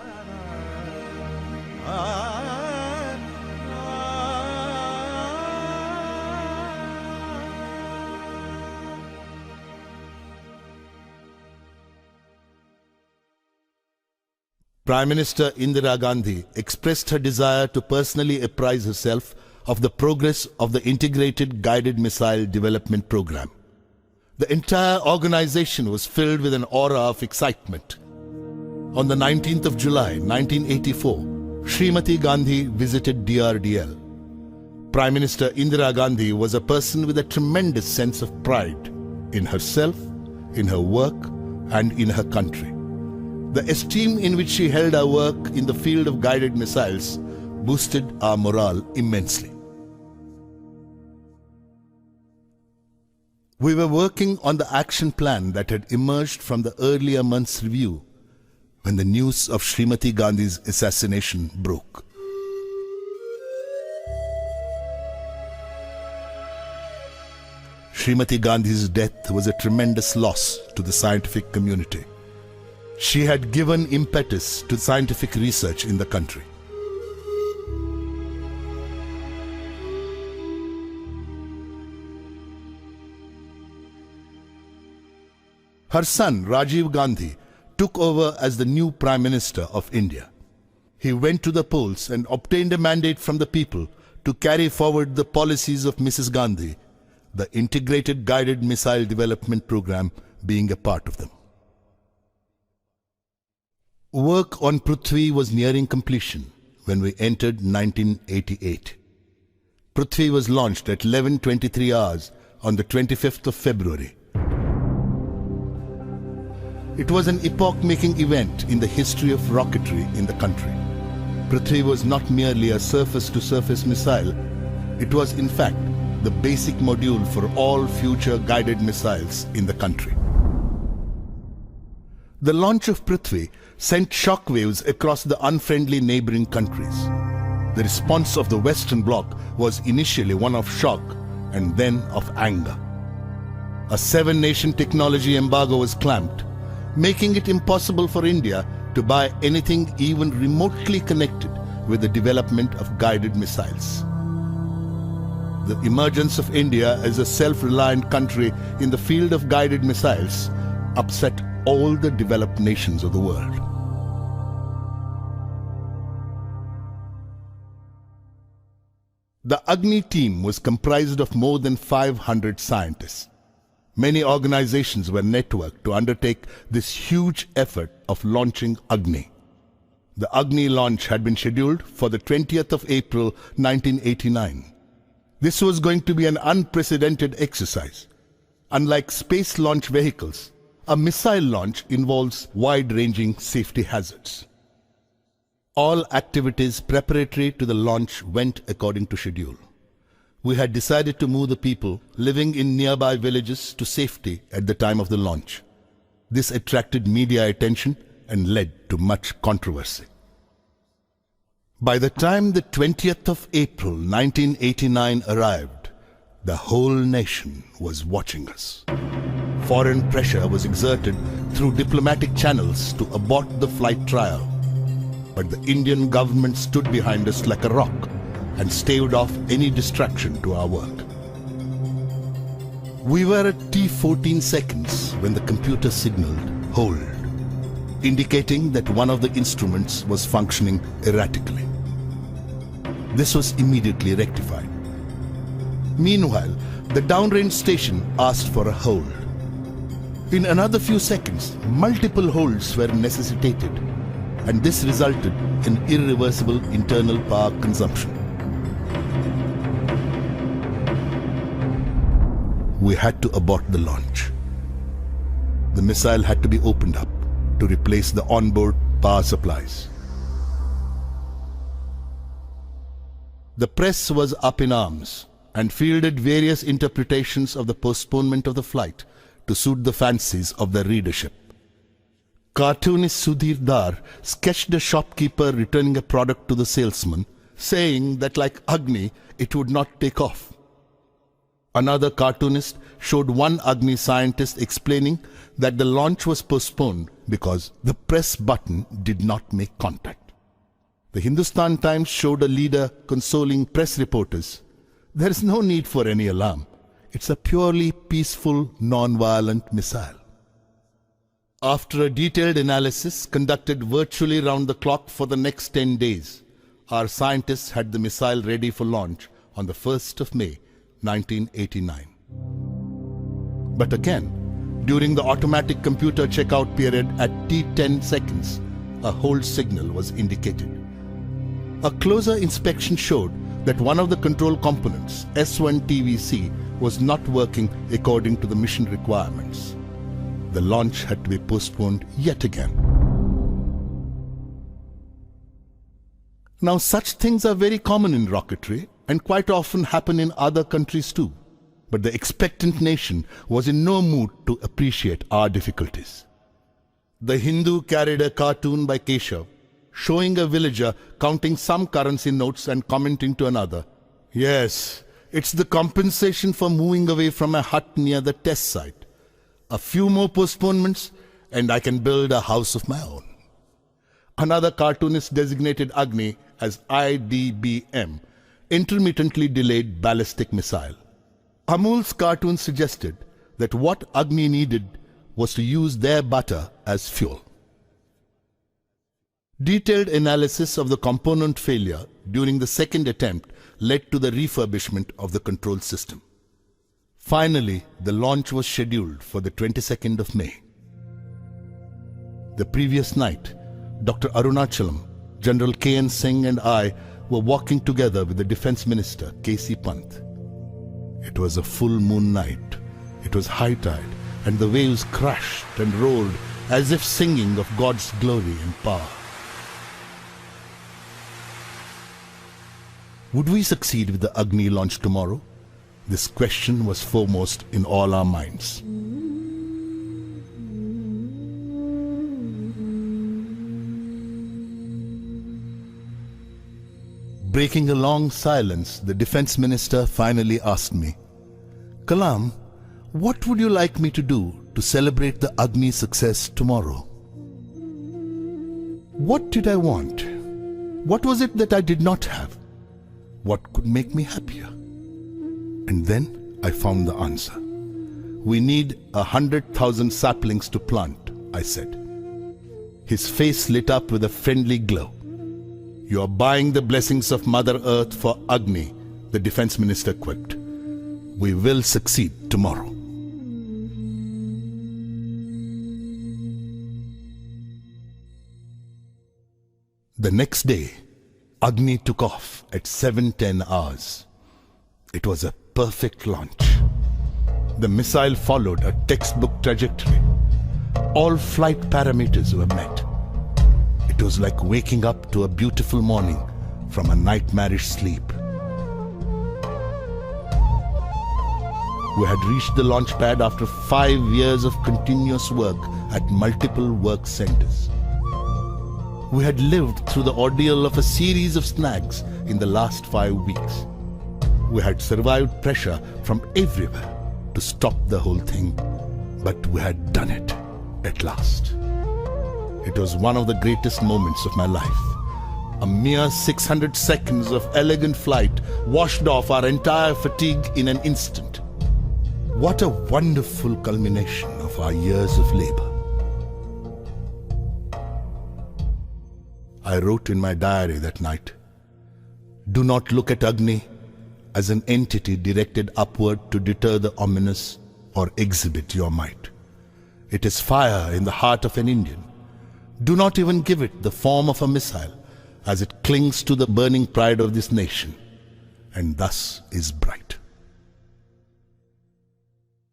Prime Minister Indira Gandhi expressed her desire to personally apprise herself of the progress of the Integrated Guided Missile Development Program. The entire organization was filled with an aura of excitement. On the 19th of July 1984, Srimati Gandhi visited DRDL. Prime Minister Indira Gandhi was a person with a tremendous sense of pride in herself, in her work, and in her country. The esteem in which she held our work in the field of guided missiles boosted our morale immensely. We were working on the action plan that had emerged from the earlier month's review when the news of Srimati Gandhi's assassination broke. Srimati Gandhi's death was a tremendous loss to the scientific community. She had given impetus to scientific research in the country. Her son, Rajiv Gandhi, took over as the new Prime Minister of India. He went to the polls and obtained a mandate from the people to carry forward the policies of Mrs. Gandhi, the Integrated Guided Missile Development Program being a part of them. Work on Prithvi was nearing completion when we entered 1988. Prithvi was launched at 11:23 hours on the 25th of February. It was an epoch-making event in the history of rocketry in the country. Prithvi was not merely a surface-to-surface missile. It was, in fact, the basic module for all future guided missiles in the country. The launch of Prithvi sent shockwaves across the unfriendly neighboring countries. The response of the Western Bloc was initially one of shock and then of anger. A 7-nation technology embargo was clamped, making it impossible for India to buy anything even remotely connected with the development of guided missiles. The emergence of India as a self-reliant country in the field of guided missiles upset all the developed nations of the world. The Agni team was comprised of more than 500 scientists. Many organizations were networked to undertake this huge effort of launching Agni. The Agni launch had been scheduled for the 20th of April 1989. This was going to be an unprecedented exercise. Unlike space launch vehicles, a missile launch involves wide-ranging safety hazards. All activities preparatory to the launch went according to schedule. We had decided to move the people living in nearby villages to safety at the time of the launch. This attracted media attention and led to much controversy. By the time the 20th of April 1989 arrived, the whole nation was watching us. Foreign pressure was exerted through diplomatic channels to abort the flight trial. But the Indian government stood behind us like a rock and staved off any distraction to our work. We were at T14 seconds when the computer signaled hold, indicating that one of the instruments was functioning erratically. This was immediately rectified. Meanwhile, the downrange station asked for a hold. In another few seconds, multiple holds were necessitated, and this resulted in irreversible internal power consumption. We had to abort the launch. The missile had to be opened up to replace the onboard power supplies. The press was up in arms and fielded various interpretations of the postponement of the flight to suit the fancies of the readership. Cartoonist Sudhir Dar sketched a shopkeeper returning a product to the salesman, saying that like Agni, it would not take off. Another cartoonist showed one Agni scientist explaining that the launch was postponed because the press button did not make contact. The Hindustan Times showed a leader consoling press reporters. There is no need for any alarm. It's a purely peaceful, non-violent missile. After a detailed analysis conducted virtually round the clock for the next 10 days, our scientists had the missile ready for launch on the 1st of May, 1989. But again, during the automatic computer checkout period at T10 seconds, a hold signal was indicated. A closer inspection showed that one of the control components, S1 TVC, was not working according to the mission requirements. The launch had to be postponed yet again. Now, such things are very common in rocketry and quite often happen in other countries too. But the expectant nation was in no mood to appreciate our difficulties. The Hindu carried a cartoon by Keshav, showing a villager counting some currency notes and commenting to another, "Yes, it's the compensation for moving away from a hut near the test site. A few more postponements and I can build a house of my own." Another cartoonist designated Agni as IDBM, intermittently delayed ballistic missile. Amul's cartoon suggested that what Agni needed was to use their butter as fuel. Detailed analysis of the component failure during the second attempt led to the refurbishment of the control system. Finally, the launch was scheduled for the 22nd of May. The previous night, Dr. Arunachalam, General K.N. Singh and I were walking together with the Defense Minister, K.C. Pant. It was a full moon night. It was high tide, and the waves crashed and rolled as if singing of God's glory and power. Would we succeed with the Agni launch tomorrow? This question was foremost in all our minds. Breaking a long silence, the Defense Minister finally asked me, "Kalam, what would you like me to do to celebrate the Agni success tomorrow?" What did I want? What was it that I did not have? What could make me happier? And then I found the answer. "We need 100,000 saplings to plant," I said. His face lit up with a friendly glow. "You are buying the blessings of Mother Earth for Agni," the Defense Minister quipped. "We will succeed tomorrow." The next day, Agni took off at 7:10 hours. It was a perfect launch. The missile followed a textbook trajectory. All flight parameters were met. It was like waking up to a beautiful morning from a nightmarish sleep. We had reached the launch pad after 5 years of continuous work at multiple work centers. We had lived through the ordeal of a series of snags in the last 5 weeks. We had survived pressure from everywhere to stop the whole thing, but we had done it at last. It was one of the greatest moments of my life. A mere 600 seconds of elegant flight washed off our entire fatigue in an instant. What a wonderful culmination of our years of labor. I wrote in my diary that night, "Do not look at Agni as an entity directed upward to deter the ominous or exhibit your might. It is fire in the heart of an Indian. Do not even give it the form of a missile, as it clings to the burning pride of this nation, and thus is bright."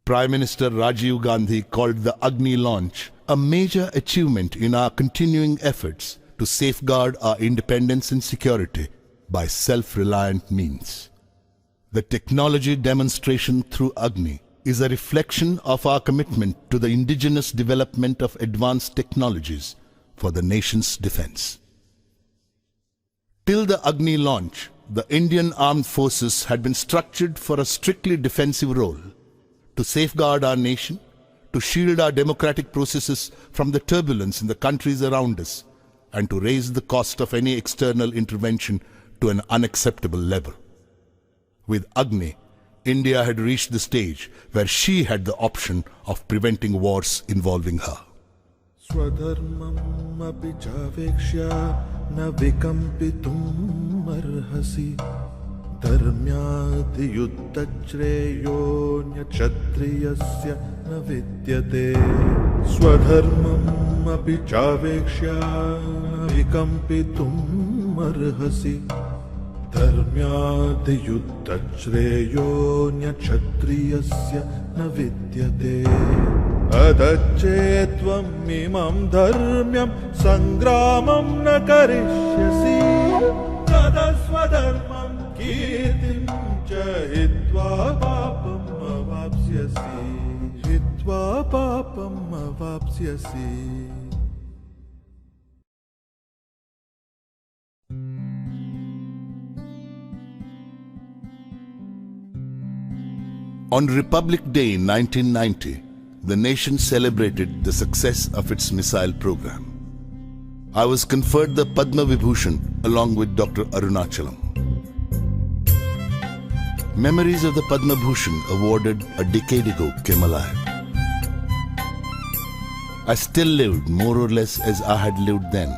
Prime Minister Rajiv Gandhi called the Agni launch a major achievement in our continuing efforts to safeguard our independence and security by self-reliant means. The technology demonstration through Agni is a reflection of our commitment to the indigenous development of advanced technologies for the nation's defense. Till the Agni launch, the Indian Armed Forces had been structured for a strictly defensive role, to safeguard our nation, to shield our democratic processes from the turbulence in the countries around us, and to raise the cost of any external intervention to an unacceptable level. With Agni, India had reached the stage where she had the option of preventing wars involving her. स्वधर्मम् अपि चावेक्ष्य न विकम्पितुम् अर्हसि धर्म्याद्युद्धश्रेयोऽन्यक्षत्रियस्य न विद्यते स्वधर्मम् अपि चावेक्ष्य न विकम्पितुम् अर्हसि धर्म्याद्युद्धश्रेयोऽन्यक्षत्रियस्य न विद्यते अदच्चेत्त्वम् इमं धर्म्यं सङ्ग्रामं न करिष्यसि तदा स्वधर्मं कीर्तिं च हित्वा पापम् अवाप्स्यसि On Republic Day in 1990, the nation celebrated the success of its missile program. I was conferred the Padma Vibhushan along with Dr. Arunachalam. Memories of the Padma Bhushan awarded a decade ago came alive. I still lived more or less as I had lived then,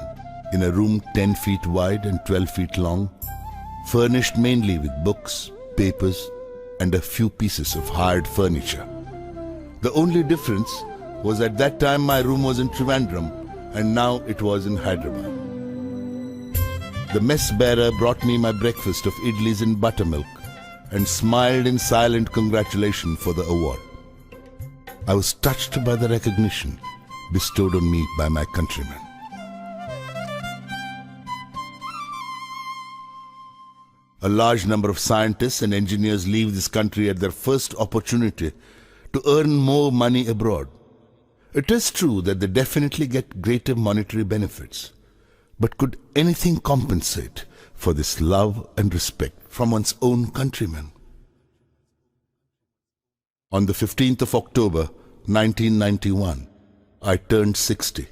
in a room 10 feet wide and 12 feet long, furnished mainly with books, papers, and a few pieces of hired furniture. The only difference was at that time my room was in Trivandrum and now it was in Hyderabad. The mess bearer brought me my breakfast of idlis and buttermilk and smiled in silent congratulation for the award. I was touched by the recognition bestowed on me by my countrymen. A large number of scientists and engineers leave this country at their first opportunity to earn more money abroad. It is true that they definitely get greater monetary benefits, but could anything compensate for this love and respect from one's own countrymen? On the 15th of October, 1991, I turned 60.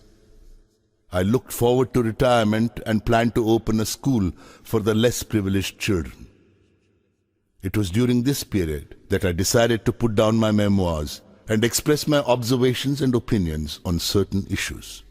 I looked forward to retirement and planned to open a school for the less privileged children. It was during this period that I decided to put down my memoirs and express my observations and opinions on certain issues.